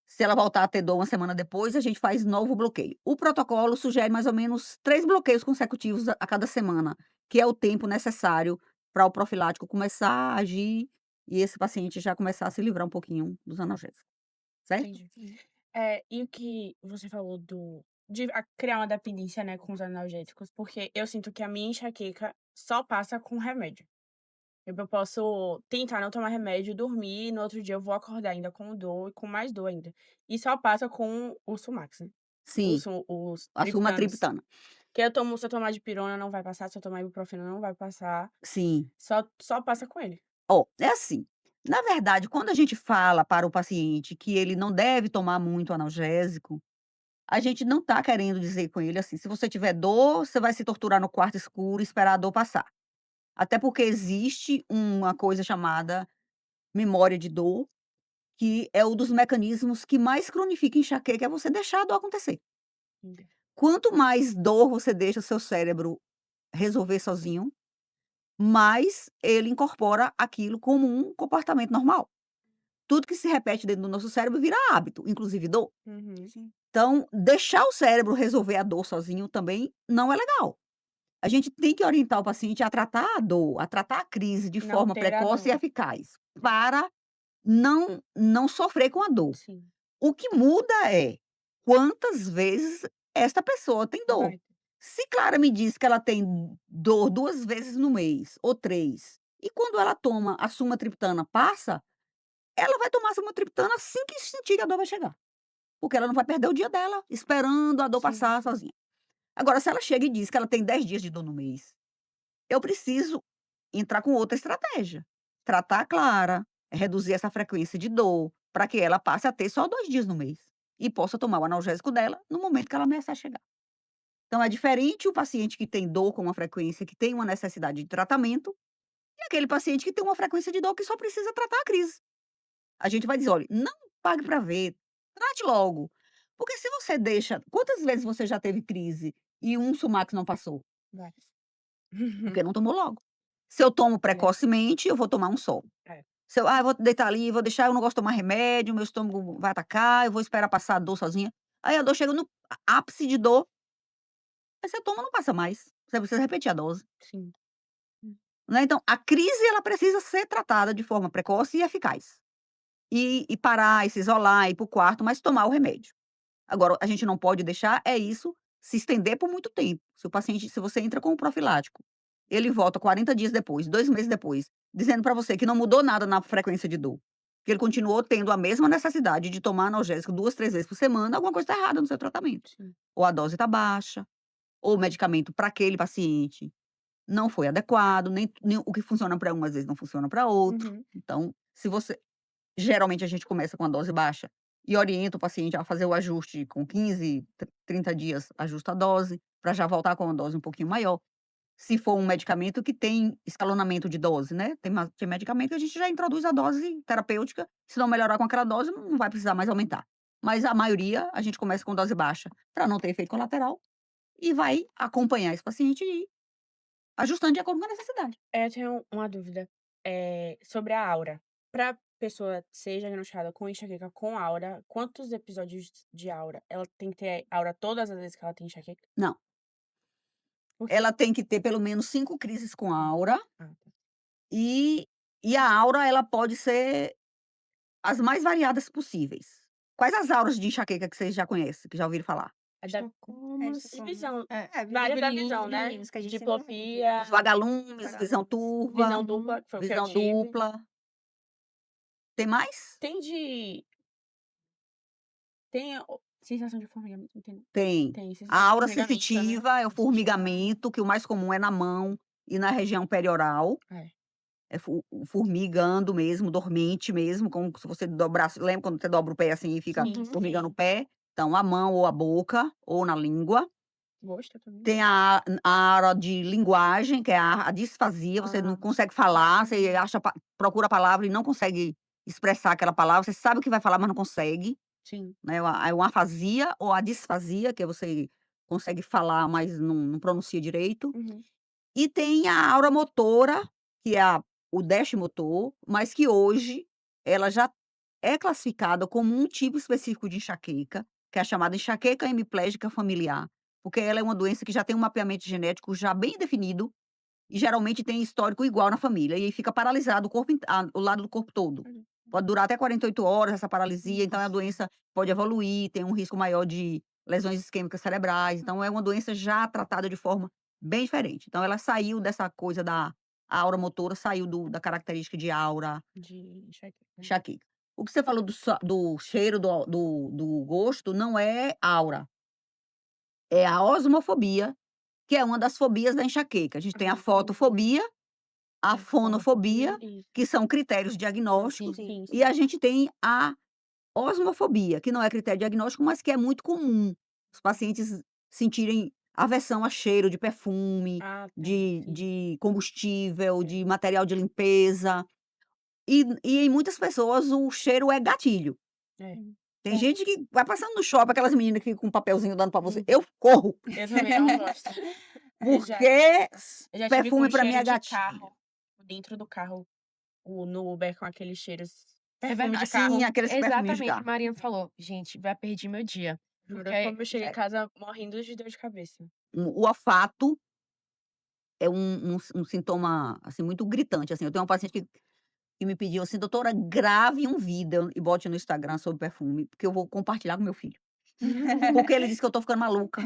Se ela voltar a ter dor uma semana depois, a gente faz novo bloqueio. O protocolo sugere mais ou menos 3 bloqueios consecutivos a cada semana, que é o tempo necessário para o profilático começar a agir e esse paciente já começar a se livrar um pouquinho dos analgésicos, certo? Entendi. Sim. E o que você falou de criar uma dependência, né, com os analgésicos, porque eu sinto que a minha enxaqueca só passa com remédio. Eu posso tentar não tomar remédio, dormir, e no outro dia eu vou acordar ainda com dor e com mais dor ainda. E só passa com o Sumax, né, Sim, os a triptanos. sumatriptana. Que se eu tomar dipirona não vai passar, se eu tomar ibuprofeno não vai passar, Sim. só passa com ele. Ó, é assim, na verdade, quando a gente fala para o paciente que ele não deve tomar muito analgésico, a gente não está querendo dizer com ele assim: "Se você tiver dor, você vai se torturar no quarto escuro e esperar a dor passar". Até porque existe uma coisa chamada memória de dor, que é um dos mecanismos que mais cronifica enxaqueca, é você deixar a dor acontecer. Entendi. Quanto mais dor você deixa o seu cérebro resolver sozinho, mais ele incorpora aquilo como um comportamento normal. Tudo que se repete dentro do nosso cérebro vira hábito, inclusive dor. Uhum. Sim. Então, deixar o cérebro resolver a dor sozinho também não é legal. A gente tem que orientar o paciente a tratar a dor, a tratar a crise de Não forma ter a precoce e dor. eficaz, para não sofrer com a dor. Sim, O que muda é quantas vezes esta pessoa tem dor. vai. Se Clara me diz que ela tem dor 2 vezes no mês ou 3, e quando ela toma a sumatriptana passa, ela vai tomar a sumatriptana assim que sentir que a dor vai chegar, porque ela não vai perder o dia dela esperando a dor Sim. passar sozinha. Agora se ela chega e diz que ela tem 10 dias de dor no mês, eu preciso entrar com outra estratégia. Tratar a Clara, reduzir essa frequência de dor, para que ela passe a ter só 2 dias no mês, e possa tomar o analgésico dela no momento que ela ameaçar chegar. Então é diferente o paciente que tem dor com uma frequência que tem uma necessidade de tratamento, e aquele paciente que tem uma frequência de dor que só precisa tratar a crise. A gente vai dizer: "Olha, não pague para ver, trate logo". Porque se você deixa quantas vezes você já teve crise e um Sumax não passou? Vários. Porque não tomou logo. Se eu tomo É, precocemente, eu vou tomar um só. é. Se eu: "Ah, eu vou deitar ali, vou deixar, eu não gosto de tomar remédio, meu estômago vai atacar, eu vou esperar passar a dor sozinha". Aí a dor chega no ápice de dor, aí você toma, não passa mais, você precisa repetir a dose, Sim. Hum. né. Então, a crise ela precisa ser tratada de forma precoce e eficaz. E parar, e se isolar, ir para o quarto, mas tomar o remédio. Agora, a gente não pode deixar é isso se estender por muito tempo. Se você entra com o profilático, ele volta 40 dias depois, 2 meses depois, dizendo para você que não mudou nada na frequência de dor, que ele continuou tendo a mesma necessidade de tomar analgésico 2, 3 vezes por semana, alguma coisa está errada no seu tratamento. Sim. Ou a dose está baixa, ou o medicamento para aquele paciente não foi adequado, nem o que funciona para um, às vezes, não funciona para outro. Uhum. Então, se você geralmente a gente começa com a dose baixa e orienta o paciente a fazer o ajuste com 15, 30 dias, ajusta a dose, para já voltar com uma dose um pouquinho maior. Se for um medicamento que tem escalonamento de dose, né, tem medicamento que a gente já introduz a dose terapêutica, se não melhorar com aquela dose, não vai precisar mais aumentar. Mas a maioria, a gente começa com dose baixa, para não ter efeito colateral, e vai acompanhar esse paciente e ir ajustando de acordo com a necessidade. Eu tenho uma dúvida, sobre a aura. Pra pessoa ser diagnosticada com enxaqueca com aura, quantos episódios de aura? Ela tem que ter aura todas as vezes que ela tem enxaqueca? Não, Por quê? ela tem que ter pelo menos 5 crises com aura. Ah, tá. E e a aura, ela pode ser as mais variadas possíveis. Quais as auras de enxaqueca que vocês já conhecem, que já ouviram falar? É da Glaucomas. visão, várias da Vibrilinos, visão, né? vibrilinos que a gente sempre vê. Diplopia, Os vagalumes, visão Vagalumes. turva, visão dupla, que foi o que eu visão tive. dupla. Tem mais? Tem de tem o sensação de formigamento, tem Tem. tem A sensação de aura formigamento, né? sensitiva é o Sensitiva. formigamento, que o mais comum é na mão e na região perioral. É. É formigando mesmo, dormente mesmo, como se você dobrasse, lembra quando você dobra o pé assim e fica Sim, formigando o sim. pé? Então, a mão ou a boca, ou na língua. Gosto também. Tem a aura de linguagem, que é a disfasia, você não Ah. consegue falar, você procura a palavra e não consegue expressar aquela palavra, você sabe o que vai falar, mas não consegue, Sim. né, uma afasia ou a disfasia, que é você consegue falar, mas não pronuncia direito. Uhum. E tem a aura motora, que é o déficit motor, mas que hoje ela já é classificada como um tipo específico de enxaqueca, que é a chamada enxaqueca hemiplégica familiar, porque ela é uma doença que já tem um mapeamento genético já bem definido e geralmente tem histórico igual na família, e aí fica paralisado o lado do corpo todo. Uhum. Pode durar até 48 horas essa paralisia, então a Nossa. doença pode evoluir, tem um risco maior de lesões isquêmicas cerebrais, então é uma doença já tratada de forma bem diferente. Então ela saiu dessa coisa da a aura motora, saiu da característica de aura, De enxaqueca. enxaqueca. O que você falou do cheiro, do gosto, não é aura, é a osmofobia, que é uma das fobias da enxaqueca. A gente tem a fotofobia, a fonofobia, Isso. que são critérios Sim, diagnósticos, sim. e a gente tem a osmofobia, que não é critério diagnóstico, mas que é muito comum os pacientes sentirem aversão a cheiro de perfume, Ah, tá. de Sim. de combustível, de material de limpeza, e em muitas pessoas o cheiro é gatilho. É. Tem gente que vai passando no shopping, aquelas meninas que ficam com um papelzinho dando pra você, Uhum. eu corro, Eu também não gosto. Eu já porque eu já tive com perfume pra mim cheiro é de gatilho. carro, dentro do carro, no Uber com aqueles cheiros É perfume de verdade. carro. Assim, aqueles perfumes de Exatamente o que carro. Mariana falou. Gente, vai perder meu dia. Juro, Porque como eu cheguei em casa morrendo de dor de cabeça. O olfato é um sintoma, assim, muito gritante, assim. Eu tenho uma paciente que me pediu assim: "Doutora, grave um vídeo e bote no Instagram sobre perfume, porque eu vou compartilhar com meu filho". Porque ele disse que eu tô ficando maluca.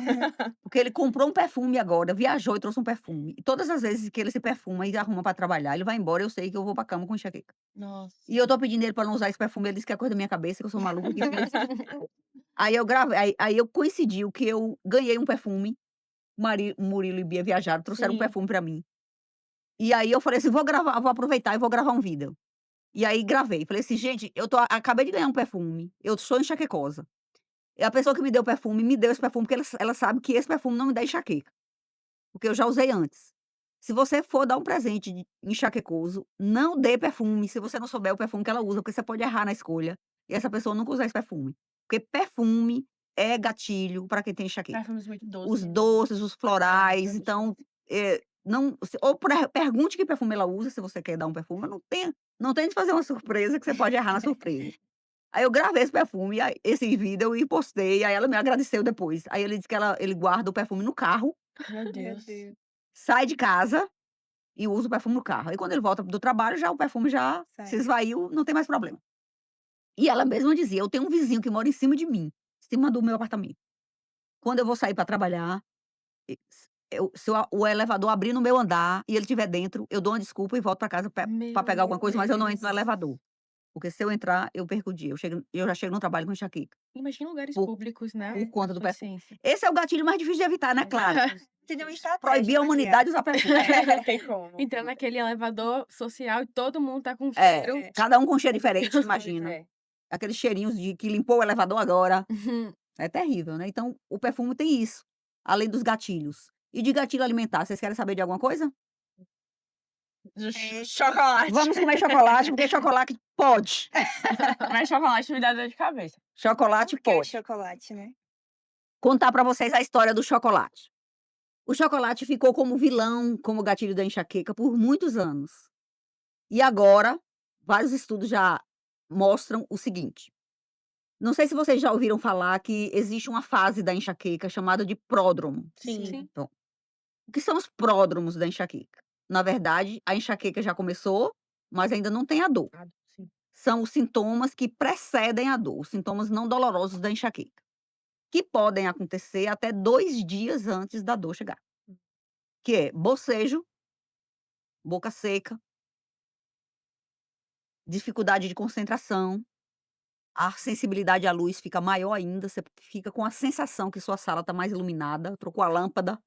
Porque ele comprou um perfume agora, viajou e trouxe um perfume. E todas as vezes que ele se perfuma e arruma pra trabalhar, ele vai embora, eu sei que eu vou pra cama com enxaqueca. Nossa. E eu tô pedindo ele pra não usar esse perfume, ele disse que é coisa da minha cabeça, que eu sou maluca, que aí eu gravei, aí eu coincidiu que eu ganhei um perfume, o Murilo e Bia viajaram, trouxeram um Sim. perfume pra mim. E aí eu falei assim: vou aproveitar e vou gravar um vídeo". E aí gravei, falei assim: "Gente, acabei de ganhar um perfume, eu sou enxaquecosa. E a pessoa que me deu o perfume, me deu esse perfume porque ela sabe que esse perfume não me dá enxaqueca, porque eu já usei antes. Se você for dar um presente de enxaquecoso, não dê perfume, se você não souber o perfume que ela usa, porque você pode errar na escolha, e essa pessoa nunca usar esse perfume. Porque perfume é gatilho para quem tem enxaqueca. Perfumes muito Os doces, né. doces, os florais, Exatamente. então, não ou pergunte que perfume ela usa, se você quer dar um perfume, mas não tente fazer uma surpresa que você pode errar na surpresa. Aí eu gravei esse perfume, aí esse vídeo e postei, aí ela me agradeceu depois. Aí ele disse que ele guarda o perfume no carro, Meu Meu Deus. Deus. sai de casa e usa o perfume no carro. Aí quando ele volta do trabalho, já o perfume já se Sai. esvaiu, não tem mais problema. E ela mesma dizia: "Eu tenho um vizinho que mora em cima de mim, em cima do meu apartamento. Quando eu vou sair para trabalhar, se o elevador abrir no meu andar e ele estiver dentro, eu dou uma desculpa e volto para casa para Meu pegar alguma coisa, mas eu não entro no Deus. elevador, porque se eu entrar, eu perco o dia. Eu já chego no trabalho com enxaqueca, Imagina lugares por públicos, né? por conta do Com perfume". licença. Esse é o gatilho mais difícil de evitar, né, claro. Você deu uma estratégia Proibir a pra criar. humanidade de usar perfume. Não tem como. Entrar naquele elevador social e todo mundo tá com É, cheiro. cada um com cheiro diferente, imagina. É. Aqueles cheirinhos de que limpou o elevador agora, é terrível, né. Então, o perfume tem isso, além dos gatilhos. E de gatilho alimentar, vocês querem saber de alguma coisa? Chocolate. Vamos comer chocolate, porque chocolate pode. Mas chocolate me dá dor de cabeça. Chocolate Porque é pode. chocolate, né? Contar pra vocês a história do chocolate. O chocolate ficou como vilão, como gatilho da enxaqueca por muitos anos. E agora, vários estudos já mostram o seguinte: não sei se vocês já ouviram falar que existe uma fase da enxaqueca chamada de pródromo. Sim. Sim. Então, o que são os pródromos da enxaqueca? Na verdade, a enxaqueca já começou, mas ainda não tem a dor. Sim. São os sintomas que precedem a dor, os sintomas não dolorosos da enxaqueca, que podem acontecer até 2 dias antes da dor chegar, que é bocejo, boca seca, dificuldade de concentração, a sensibilidade à luz fica maior ainda, você fica com a sensação que sua sala está mais iluminada, trocou a lâmpada,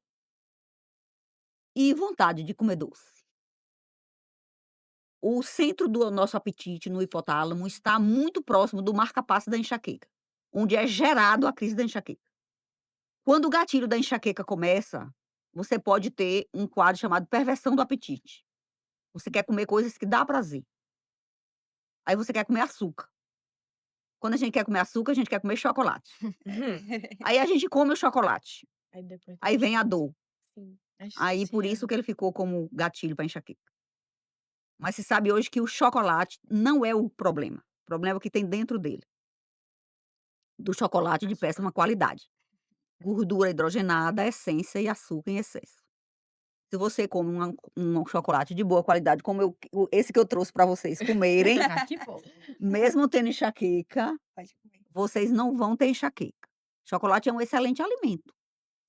e vontade de comer doce. O centro do nosso apetite, no hipotálamo, está muito próximo do marca-passo da enxaqueca, onde é gerado a crise da enxaqueca. Quando o gatilho da enxaqueca começa, você pode ter um quadro chamado perversão do apetite. Você quer comer coisas que dá prazer. Aí você quer comer açúcar. Quando a gente quer comer açúcar, a gente quer comer chocolate. Aí a gente come o chocolate, Aí depois aí vem a dor. sim. Aí por isso que ele ficou como gatilho para enxaqueca. Mas se sabe hoje que o chocolate não é o problema é o que tem dentro dele. Do chocolate de péssima qualidade. Gordura hidrogenada, essência e açúcar em excesso. Se você come um chocolate de boa qualidade, como esse que eu trouxe para vocês comerem, Ah, que bom. mesmo tendo enxaqueca, Pode comer. vocês não vão ter enxaqueca. Chocolate é um excelente alimento,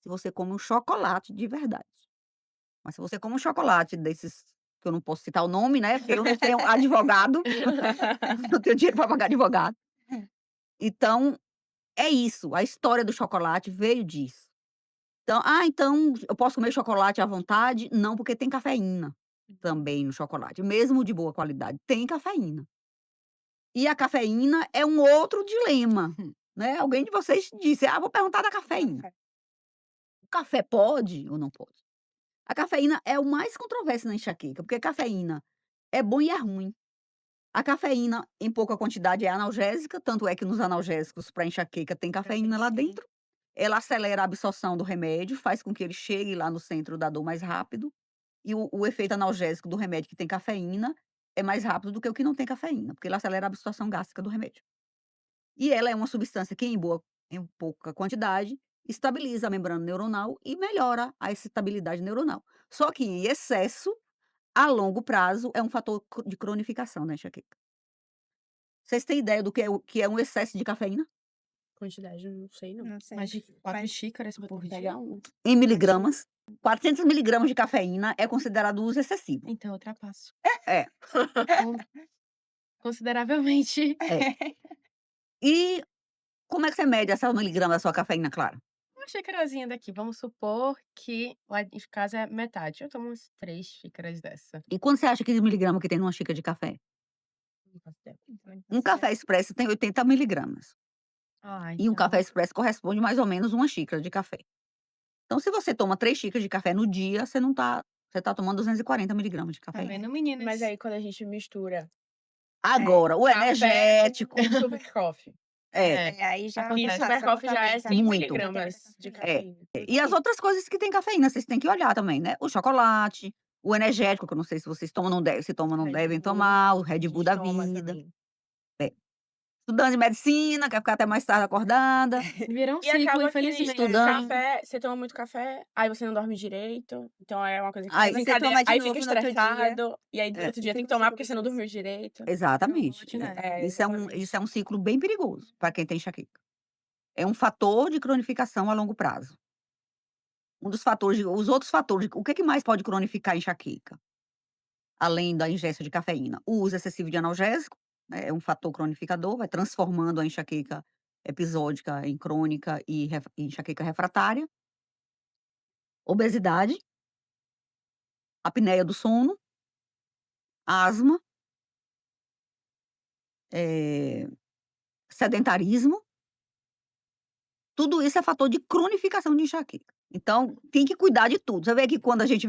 se você come um chocolate de verdade. Mas se você come um chocolate desses, que eu não posso citar o nome, né, porque eu não tenho advogado, não tenho dinheiro para pagar advogado. Então, é isso, a história do chocolate veio disso. Então eu posso comer chocolate à vontade? Não, porque tem cafeína também no chocolate, mesmo de boa qualidade, tem cafeína. E a cafeína é um outro dilema, né, alguém de vocês disse: "Ah, vou perguntar da cafeína". O café pode ou não pode? A cafeína é o mais controverso na enxaqueca, porque cafeína é bom e é ruim. A cafeína em pouca quantidade é analgésica, tanto é que nos analgésicos para enxaqueca tem cafeína lá dentro. Ela acelera a absorção do remédio, faz com que ele chegue lá no centro da dor mais rápido, e o efeito analgésico do remédio que tem cafeína é mais rápido do que o que não tem cafeína, porque ele acelera a absorção gástrica do remédio. E ela é uma substância que em pouca quantidade, estabiliza a membrana neuronal e melhora a excitabilidade neuronal. Só que em excesso, a longo prazo, é um fator de cronificação da enxaqueca. Vocês têm ideia do que é um excesso de cafeína? Quantidade, eu não sei não. Não sei. Mais de 4 Mas xícaras Vou por ter que dia. pegar um. Em miligramas, 400 miligramas de cafeína é considerado uso excessivo. Então eu ultrapasso. É, Con consideravelmente. é. E como é que você mede essa miligrama da sua cafeína clara? Uma xicarazinha daqui, vamos supor que lá em casa é metade, eu tomo umas 3 xícaras dessa. E quanto você acha que miligrama que tem numa xícara de café? Não faço ideia. Um café expresso tem 80 miligramas. Ah, E um café então expresso corresponde mais ou menos uma xícara de café. Então, se você toma 3 xícaras de café no dia, você tá tomando 240 miligramas de tá cafeína. vendo, meninas? Mas aí quando a gente mistura Agora, o café energético com super coffee. é, aí já E Acontece. super coffee já é 100 Muito. miligramas de é. cafeína. E as outras coisas que têm cafeína, vocês têm que olhar também, né? O chocolate, o energético, que eu não sei se vocês tomam ou não devem, se tomam ou não Red devem Bull, tomar, o Red A Bull gente da toma vida. também. Estudante de medicina, quer ficar até mais tarde acordada. Virou um E ciclo, acaba que infelizmente. Estudando. café, você toma muito café, aí você não dorme direito, então é uma coisa que Aí você desencadeia, toma de aí novo fica no outro dia. estressado, e aí É. outro dia tem que Fica um tomar ciclo porque você não vicioso. dormiu direito. Exatamente. É, Isso é exatamente. um ciclo bem perigoso para quem tem enxaqueca. É um fator de cronificação a longo prazo. Os outros fatores, o que mais pode cronificar a enxaqueca? Além da ingesta de cafeína, o uso excessivo de analgésico, né, é um fator cronificador, vai transformando a enxaqueca episódica em crônica e enxaqueca refratária. Obesidade, apneia do sono, asma, eh, sedentarismo. Tudo isso é fator de cronificação de enxaqueca. Então, tem que cuidar de tudo. Você vê que quando a gente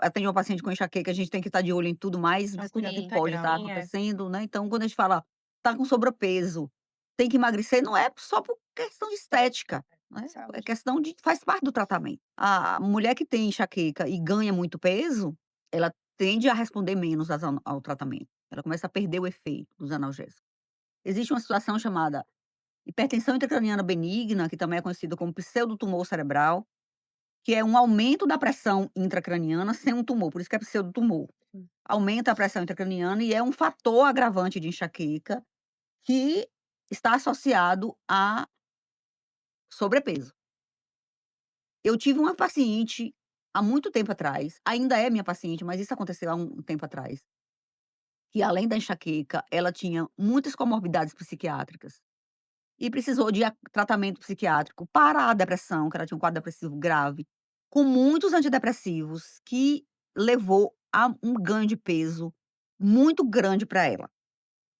atende uma paciente com enxaqueca, a gente tem que estar de olho em tudo mais É um que cuidado Sim, pode integral. estar sim, é. acontecendo, né. Então, quando a gente fala: "Tá com sobrepeso, tem que emagrecer", não é só por questão de estética, né, é Saúde. questão de faz parte do tratamento. A mulher que tem enxaqueca e ganha muito peso, ela tende a responder menos ao tratamento. Ela começa a perder o efeito dos analgésicos. Existe uma situação chamada hipertensão intracraniana benigna, que também é conhecida como pseudotumor cerebral, que é um aumento da pressão intracraniana sem um tumor, por isso que é pseudotumor. Hum. Aumenta a pressão intracraniana e é um fator agravante de enxaqueca que está associado a sobrepeso. Eu tive uma paciente há muito tempo atrás, ainda é minha paciente, mas isso aconteceu há um tempo atrás, que além da enxaqueca, ela tinha muitas comorbidades psiquiátricas. E precisou de tratamento psiquiátrico para a depressão, que ela tinha um quadro depressivo grave, com muitos antidepressivos, que levou a um ganho de peso muito grande para ela.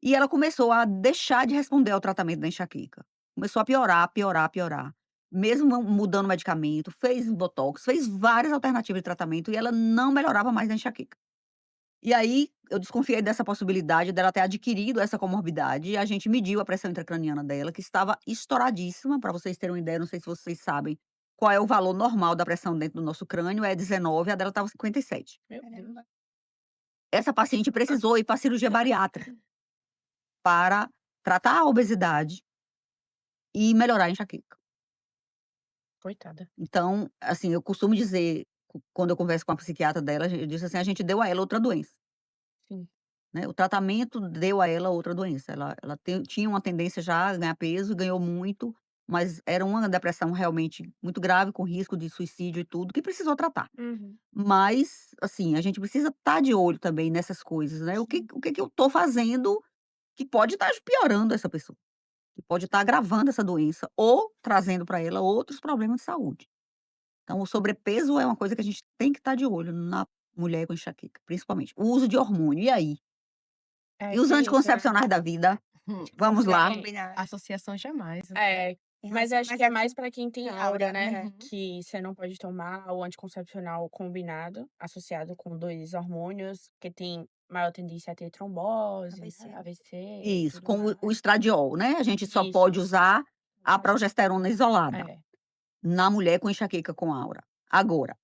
E ela começou a deixar de responder ao tratamento da enxaqueca. Começou a piorar, piorar, piorar. mesmo mudando o medicamento, fez botox, fez várias alternativas de tratamento e ela não melhorava mais da enxaqueca. E aí, eu desconfiei dessa possibilidade dela ter adquirido essa comorbidade e a gente mediu a pressão intracraniana dela, que estava estouradíssima, para vocês terem uma ideia, não sei se vocês sabem qual é o valor normal da pressão dentro do nosso crânio, é 19, a dela estava 57. Meu Deus. Caramba. Essa paciente precisou ir para cirurgia bariátrica para tratar a obesidade e melhorar a enxaqueca. Coitada. Então, assim, eu costumo dizer, quando eu converso com a psiquiatra dela, eu disse assim: "A gente deu a ela outra doença". Sim. Né, o tratamento deu a ela outra doença, ela tinha uma tendência já a ganhar peso, ganhou muito, mas era uma depressão realmente muito grave, com risco de suicídio e tudo, que precisou tratar. Uhum. Mas, assim, a gente precisa estar de olho também nessas coisas, né, Sim. o que que eu estou fazendo que pode estar piorando essa pessoa, que pode estar agravando essa doença ou trazendo para ela outros problemas de saúde. Então o sobrepeso é uma coisa que a gente tem que estar de olho na mulher com enxaqueca, principalmente. O uso de hormônio, e aí? É, E os tem isso, né. anticoncepcionais da vida? Vamos Pra lá. Sim. combinar. Associação jamais, né. É, Em mas relação acho mas que é mais pra quem tem tem aura, aura, né, né. que você não pode tomar o anticoncepcional combinado, associado com 2 hormônios, que tem maior tendência a ter trombose, né, AVC. AVC e Isso, tudo com o mais. estradiol, né, a gente só Isso. pode usar a progesterona isolada, É. na mulher com enxaqueca com aura. Agora,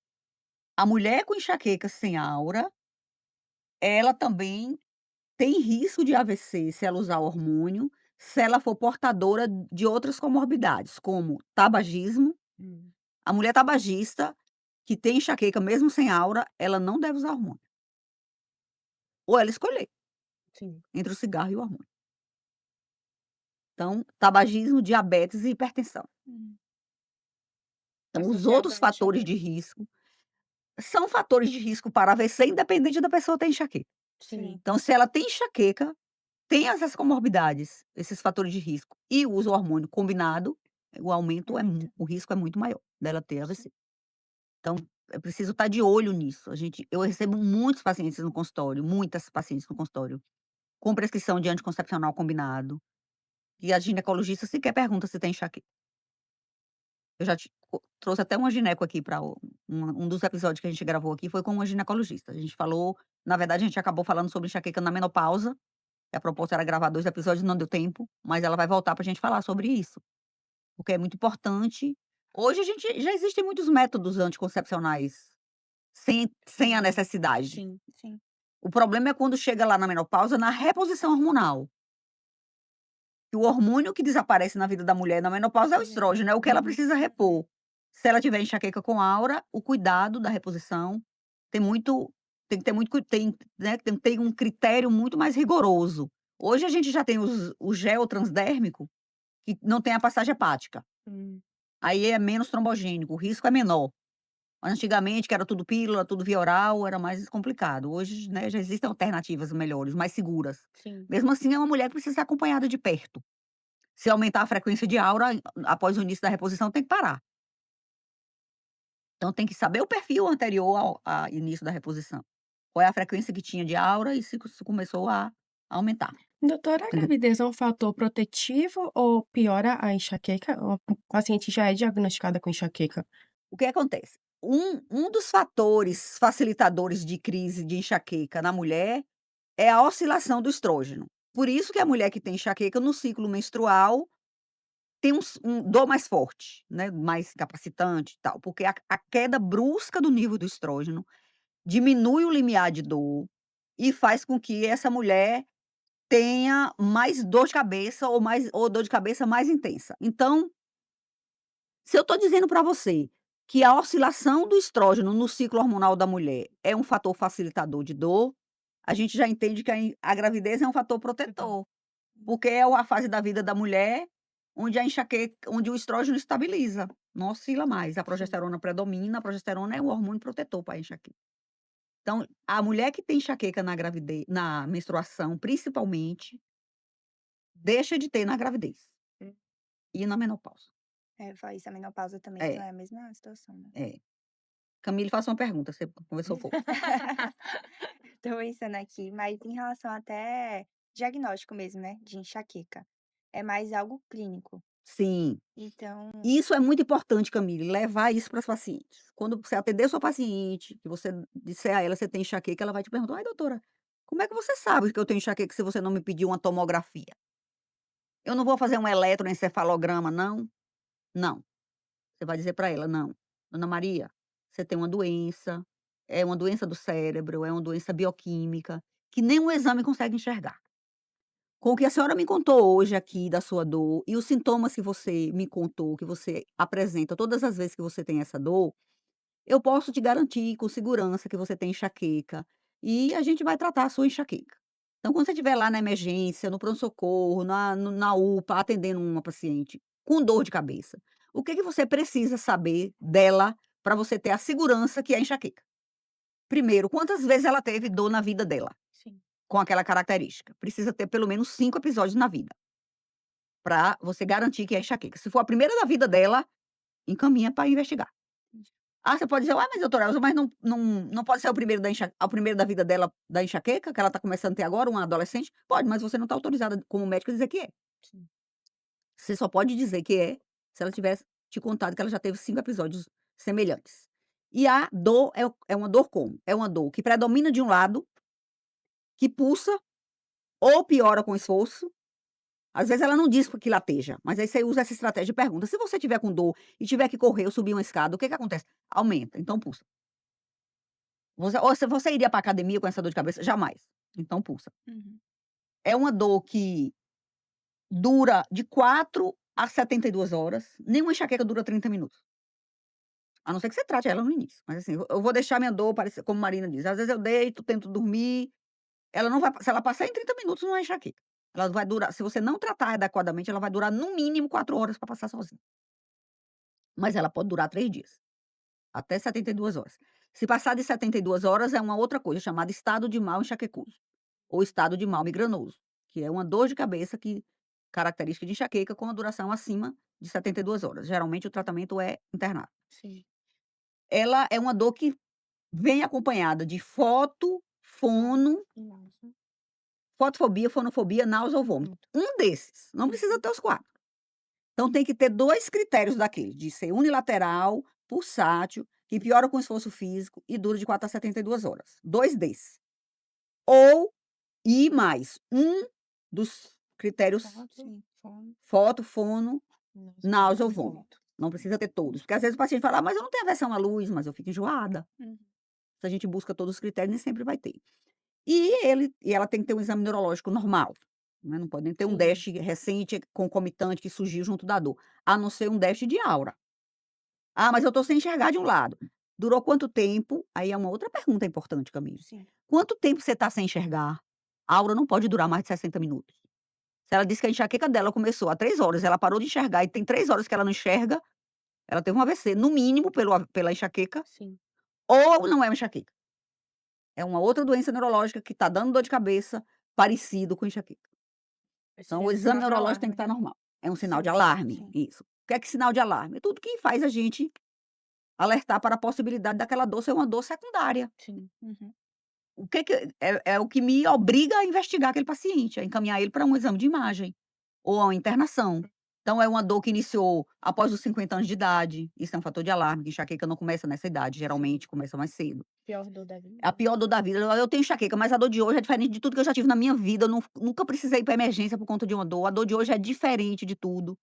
a mulher com enxaqueca sem aura, ela também tem risco de AVC se ela usar hormônio, se ela for portadora de outras comorbidades, como tabagismo. Hum. A mulher tabagista, que tem enxaqueca mesmo sem aura, ela não deve usar hormônio. Ou ela escolher Sim. entre o cigarro e o hormônio. Então, tabagismo, diabetes e hipertensão. Hum. Então, os Associado outros à fatores de enxaqueca. risco são fatores de risco para AVC, independente da pessoa ter enxaqueca. Sim. Sim. Então, se ela tem enxaqueca, tem essas comorbidades, esses fatores de risco, e usa o hormônio combinado, o aumento Aumenta. o risco é muito maior dela ter AVC. Então, é preciso estar de olho nisso. Eu recebo muitos pacientes no consultório, muitas pacientes no consultório, com prescrição de anticoncepcional combinado, e a ginecologista sequer pergunta se tem enxaqueca. Eu já trouxe até uma gineco aqui para um dos episódios que a gente gravou aqui foi com uma ginecologista. A gente falou na verdade, a gente acabou falando sobre enxaqueca na menopausa, e a proposta era gravar 2 episódios, não deu tempo, mas ela vai voltar para a gente falar sobre isso, porque é muito importante. Hoje a gente já existem muitos métodos anticoncepcionais sem a Sim. necessidade. Sim. Sim. O problema é quando chega lá na menopausa, na reposição hormonal. Que o hormônio que desaparece na vida da mulher na menopausa é o estrógeno, é o que ela Uhum. precisa repor. Se ela tiver enxaqueca com aura, o cuidado da reposição tem muito tem que ter muito tem, né, tem que ter um critério muito mais rigoroso. Hoje a gente já tem o gel transdérmico, que não tem a passagem hepática, Hum. aí é menos trombogênico, o risco é menor. Antigamente, que era tudo pílula, tudo via oral, era mais complicado. Hoje, né, já existem alternativas melhores, mais seguras. Sim. Mesmo assim, é uma mulher que precisa ser acompanhada de perto. Se aumentar a frequência de aura após o início da reposição, tem que parar. Então tem que saber o perfil anterior ao início da reposição. Qual é a frequência que tinha de aura e se começou a aumentar. Doutora, a Entendeu? gravidez é um fator protetivo ou piora a enxaqueca? O paciente já é diagnosticada com enxaqueca. O que acontece? Um dos fatores facilitadores de crise de enxaqueca na mulher é a oscilação do estrógeno. Por isso que a mulher que tem enxaqueca no ciclo menstrual tem dor mais forte, né, mais capacitante e tal, porque a queda brusca do nível do estrógeno diminui o limiar de dor e faz com que essa mulher tenha mais dor de cabeça ou dor de cabeça mais intensa. Então, se eu estou dizendo para você que a oscilação do estrógeno no ciclo hormonal da mulher é um fator facilitador de dor, a gente já entende que a gravidez é um fator protetor, porque é a fase da vida da mulher onde a enxaqueca onde o estrógeno estabiliza, não oscila mais, a Sim. progesterona predomina, a progesterona é um hormônio protetor para a enxaqueca. Então, a mulher que tem enxaqueca na menstruação, principalmente, deixa de ter na gravidez Hum. e na menopausa. É, eu falei isso, a menopausa também não É, é a mesma situação, né. é. Camille, faça uma pergunta, você conversou pouco. Tô pensando aqui, mas em relação até diagnóstico mesmo, né, de enxaqueca, é mais algo clínico. Sim. Então Isso é muito importante, Camille, levar isso para as pacientes. Quando você atender sua paciente, que você disser a ela: "Você tem enxaqueca", ela vai te perguntar: "Ai, doutora, como é que você sabe que eu tenho enxaqueca se você não me pediu uma tomografia? Eu não vou fazer um eletroencefalograma, não?". Não. Você vai dizer para ela: "Não, Dona Maria, você tem uma doença, é uma doença do cérebro, é uma doença bioquímica, que nenhum exame consegue enxergar. Com o que a senhora me contou hoje aqui da sua dor e os sintomas que você me contou, que você apresenta todas as vezes que você tem essa dor, eu posso te garantir com segurança que você tem enxaqueca e a gente vai tratar a sua enxaqueca". Então, quando você estiver lá na emergência, no pronto-socorro, na UPA, atendendo uma paciente com dor de cabeça, o que que você precisa saber dela para você ter a segurança que é enxaqueca? Primeiro, quantas vezes ela teve dor na vida dela, Sim. com aquela característica? Precisa ter pelo menos 5 episódios na vida, para você garantir que é enxaqueca. Se for a primeira da vida dela, encaminha para investigar. Ah, você pode dizer: "Ué, mas doutora Elza, mas não pode ser o primeiro o primeiro da vida dela da enxaqueca, que ela está começando a ter agora, uma adolescente?". Pode, mas você não está autorizada como médico a dizer que é. Sim. Você só pode dizer que é, se ela tivesse te contado que ela já teve 5 episódios semelhantes. E a dor é uma dor como? É uma dor que predomina de um lado, que pulsa ou piora com esforço. Às vezes ela não diz que lateja, mas aí você usa essa estratégia e pergunta: "Se você tiver com dor e tiver que correr ou subir uma escada, o que que acontece?". Aumenta, então pulsa. Você iria para academia com essa dor de cabeça? Jamais. Então pulsa. uhum. É uma dor que dura de 4 a 72 horas, nenhuma enxaqueca dura 30 minutos, a não ser que você trate ela no início, mas assim, eu vou deixar minha dor parecer como Marina diz, às vezes eu deito, tento dormir, ela não vai se ela passar em 30 minutos não é enxaqueca, ela vai durar se você não tratar adequadamente, ela vai durar no mínimo 4 horas para passar sozinha, mas ela pode durar 3 dias, até 72 horas. Se passar de 72 horas é uma outra coisa chamada estado de mal enxaquecoso. Ou estado de mal migranoso, que é uma dor de cabeça que característica de enxaqueca com a duração acima de 72 horas. Geralmente o tratamento é internado. Sim. Ela é uma dor que vem acompanhada de foto, fono, Nossa. fotofobia, fonofobia, náusea ou vômito. Um desses, não precisa ter os 4. Então tem que ter 2 critérios daquele, de ser unilateral, pulsátil, que piora com esforço físico e dura de 4 a 72 horas. 2 desses. Ou e mais um dos critérios Foto, Sim. fome, foto, fono, nossa, náusea ou e vômito. Não precisa ter todos, porque às vezes o paciente fala: "Ah, mas eu não tenho aversão à luz, mas eu fico enjoada". Uhum. Se a gente busca todos os critérios, nem sempre vai ter. E ela tem que ter um exame neurológico normal, né, não pode nem ter um Sim. DEST recente, concomitante, que surgiu junto da dor, a não ser um DEST de aura. "Ah, mas eu estou sem enxergar de um lado". Durou quanto tempo? Aí é uma outra pergunta importante, Camille. Sim. Quanto tempo você está sem enxergar? A aura não pode durar mais de 60 minutos. Se ela disse que a enxaqueca dela começou há 3 horas, ela parou de enxergar e tem 3 horas que ela não enxerga, ela teve um AVC, no mínimo pela enxaqueca, Sim. ou não é uma enxaqueca. É uma outra doença neurológica que está dando dor de cabeça, parecido com enxaqueca. Esse Então é o um exame sinal de neurológico tem que alarme, estar né? normal. É um sinal de Sim, alarme, sim. isso. O que é sinal de alarme? É tudo que faz a gente alertar para a possibilidade daquela dor ser uma dor secundária. Sim. Uhum. O que que é o que me obriga a investigar aquele paciente, a encaminhar ele para um exame de imagem, ou a uma internação. Então é uma dor que iniciou após os 50 anos de idade, isso é um fator de alarme, que enxaqueca não começa nessa idade, geralmente começa mais cedo. Pior dor da É a vida. pior dor da vida, eu tenho enxaqueca, mas a dor de hoje é diferente de tudo que eu já tive na minha vida, eu nunca precisei ir para emergência por conta de uma dor, a dor de hoje é diferente de tudo.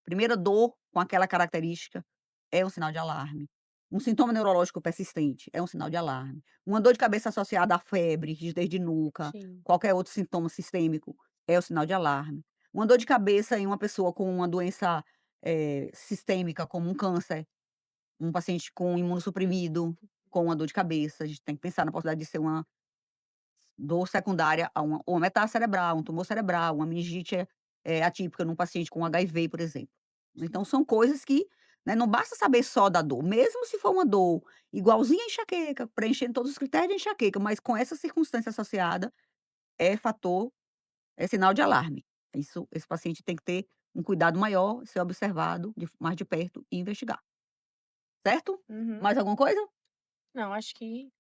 Primeira dor com aquela característica é um sinal de alarme. Um sintoma neurológico persistente é um sinal de alarme. Uma dor de cabeça associada à febre, rigidez de nuca, Sim. qualquer outro sintoma sistêmico é o sinal de alarme. Uma dor de cabeça em uma pessoa com uma doença, sistêmica, como um câncer, um paciente com imunossuprimido, com uma dor de cabeça, a gente tem que pensar na possibilidade de ser uma dor secundária a uma metástase cerebral, um tumor cerebral, uma meningite, atípica num paciente com HIV, por exemplo. Sim. Então são coisas que, né, não basta saber só da dor, mesmo se for uma dor igualzinha à enxaqueca, preenchendo todos os critérios de enxaqueca, mas com essa circunstância associada, é fator é sinal de alarme. Esse paciente tem que ter um cuidado maior, ser observado mais de perto e investigar, certo? Uhum. Mais alguma coisa? Não, acho que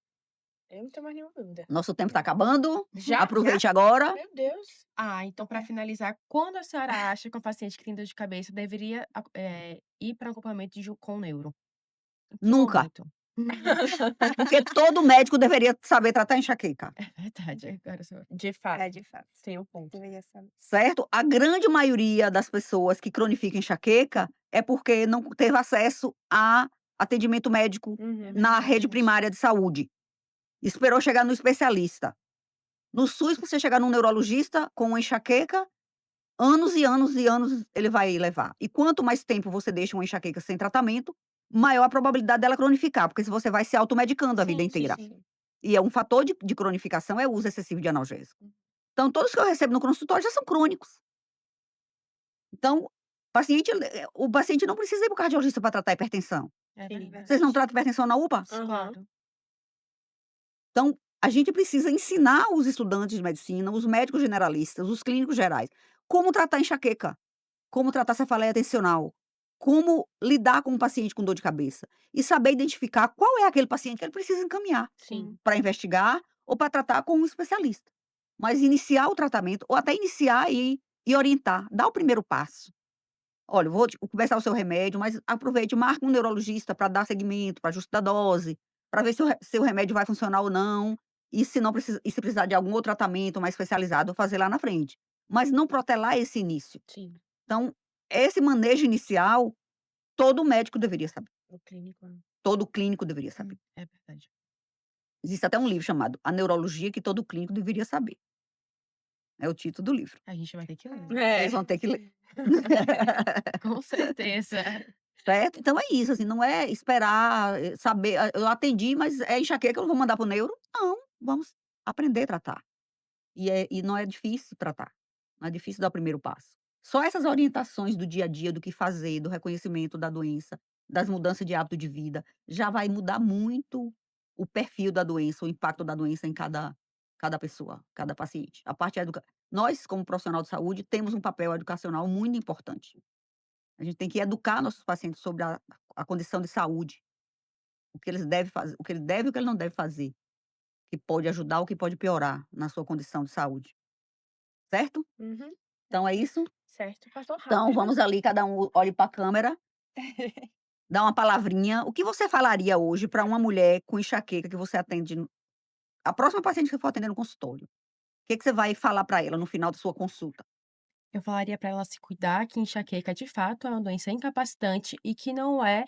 Eu não tenho mais nenhuma dúvida. Nosso tempo tá acabando. Já? Aproveite agora. Meu Deus. Então para finalizar, quando a senhora acha que um paciente que tem dor de cabeça deveria ir para acompanhamento com neuro? Em que Nunca. momento? Porque todo médico deveria saber tratar enxaqueca, É verdade, agora só De fato, É, de fato. tem um ponto. Deveria saber. certo? A grande maioria das pessoas que cronificam enxaqueca é porque não teve acesso a atendimento médico Uhum. na rede verdade. primária de saúde. Esperou chegar no especialista. No SUS, você chegar num neurologista com uma enxaqueca, anos e anos e anos ele vai levar. E quanto mais tempo você deixa uma enxaqueca sem tratamento, maior a probabilidade dela cronificar, porque se você vai se automedicando a vida Sim, inteira. sim. E é um fator de cronificação é o uso excessivo de analgésico. Então, todos que eu recebo no consultório já são crônicos. Então, o paciente não precisa ir para o cardiologista para tratar hipertensão. É Sim. verdade. Vocês não tratam hipertensão na UPA? Aham. Claro. Então, a gente precisa ensinar os estudantes de medicina, os médicos generalistas, os clínicos gerais, como tratar enxaqueca, como tratar cefaleia tensional, como lidar com um paciente com dor de cabeça e saber identificar qual é aquele paciente que ele precisa encaminhar Sim. para investigar ou para tratar com um especialista. Mas iniciar o tratamento ou até iniciar e orientar, dar o primeiro passo. Olha, eu vou começar o seu remédio, mas aproveite, marque um neurologista para dar seguimento, para ajustar a dose, para ver se o remédio vai funcionar ou não, e se não precisa, e se precisar de algum outro tratamento mais especializado, fazer lá na frente. Mas não protelar esse início. Sim. Então, esse manejo inicial, todo médico deveria saber. O clínico, né? Todo clínico deveria saber. É verdade. Existe até um livro chamado A Neurologia que todo clínico deveria saber. É o título do livro. A gente vai ter que ler. Vocês vão ter que ler. Com certeza. Certo? Então é isso, assim, não é esperar, saber, eu atendi, mas é enxaqueca, eu não vou mandar para o neuro. Não, vamos aprender a tratar. E não é difícil tratar, não é difícil dar o primeiro passo. Só essas orientações do dia a dia, do que fazer, do reconhecimento da doença, das mudanças de hábito de vida, já vai mudar muito o perfil da doença, o impacto da doença em cada pessoa, cada paciente. A parte nós, como profissional de saúde, temos um papel educacional muito importante. A gente tem que educar nossos pacientes sobre a condição de saúde, o que eles devem fazer, o que ele deve e o que ele não deve fazer, que pode ajudar ou que pode piorar na sua condição de saúde, certo? Uhum. Então é isso. Certo, passou Então rápido. vamos ali, cada um olhe para a câmera, dá uma palavrinha. O que você falaria hoje para uma mulher com enxaqueca que você atende, a próxima paciente que for atender no consultório? O que você vai falar para ela no final da sua consulta? Eu falaria para ela se cuidar, que enxaqueca de fato é uma doença incapacitante e que não é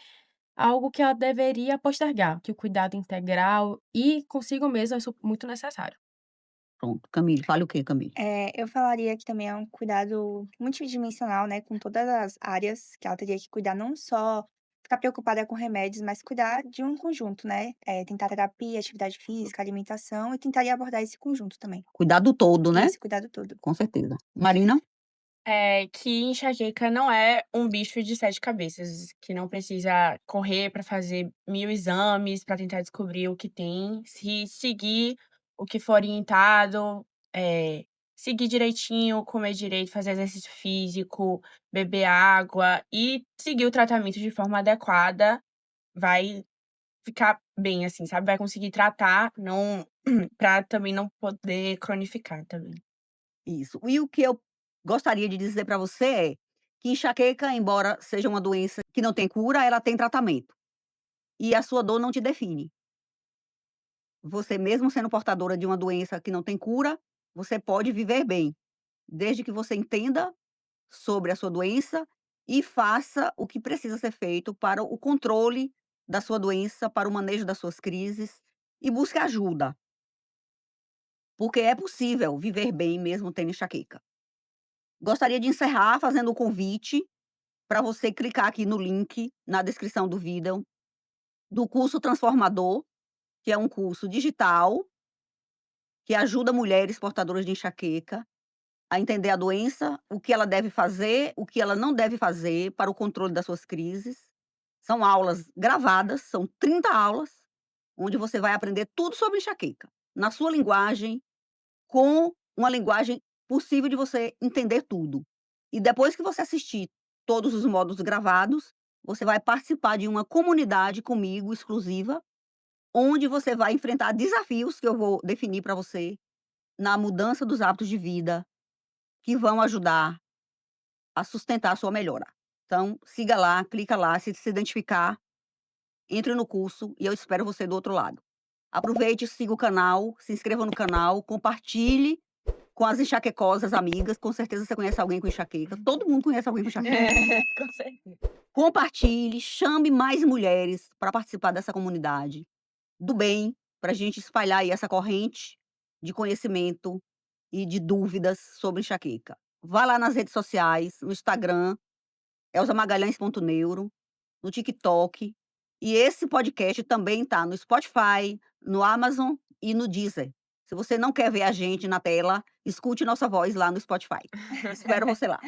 algo que ela deveria postergar, que o cuidado integral e consigo mesma é muito necessário. Pronto, Camille, fale o quê, Camille? Eu falaria que também é um cuidado multidimensional, né, com todas as áreas que ela teria que cuidar, não só ficar preocupada com remédios, mas cuidar de um conjunto, né, tentar terapia, atividade física, alimentação e tentaria abordar esse conjunto também. Cuidado todo, né? Isso, cuidado todo. Com certeza. Marina? Que enxaqueca não é um bicho de 7 cabeças, que não precisa correr para fazer 1000 exames para tentar descobrir o que tem. Se seguir o que for orientado, seguir direitinho, comer direito, fazer exercício físico, beber água e seguir o tratamento de forma adequada, vai ficar bem, assim, sabe, vai conseguir tratar, não pra também não poder cronificar também. Isso. E o que eu gostaria de dizer para você é que enxaqueca, embora seja uma doença que não tem cura, ela tem tratamento. E a sua dor não te define. Você mesmo sendo portadora de uma doença que não tem cura, você pode viver bem, desde que você entenda sobre a sua doença e faça o que precisa ser feito para o controle da sua doença, para o manejo das suas crises e busque ajuda, porque é possível viver bem mesmo tendo enxaqueca. Gostaria de encerrar fazendo o convite para você clicar aqui no link na descrição do vídeo do curso Transformador, que é um curso digital que ajuda mulheres portadoras de enxaqueca a entender a doença, o que ela deve fazer, o que ela não deve fazer para o controle das suas crises. São aulas gravadas, são 30 aulas, onde você vai aprender tudo sobre enxaqueca, na sua linguagem, com uma linguagem possível de você entender tudo. E depois que você assistir todos os módulos gravados, você vai participar de uma comunidade comigo exclusiva, onde você vai enfrentar desafios que eu vou definir para você na mudança dos hábitos de vida, que vão ajudar a sustentar a sua melhora. Então, siga lá, clica lá, se identificar, entre no curso e eu espero você do outro lado. Aproveite, siga o canal, se inscreva no canal, compartilhe com as enxaquecosas amigas, com certeza você conhece alguém com enxaqueca, todo mundo conhece alguém com enxaqueca. Com certeza. Compartilhe, chame mais mulheres para participar dessa comunidade do bem, para a gente espalhar aí essa corrente de conhecimento e de dúvidas sobre enxaqueca. Vá lá nas redes sociais, no Instagram, elzamagalhães.neuro, no TikTok, e esse podcast também tá no Spotify, no Amazon e no Deezer. Se você não quer ver a gente na tela, escute nossa voz lá no Spotify. Espero você lá.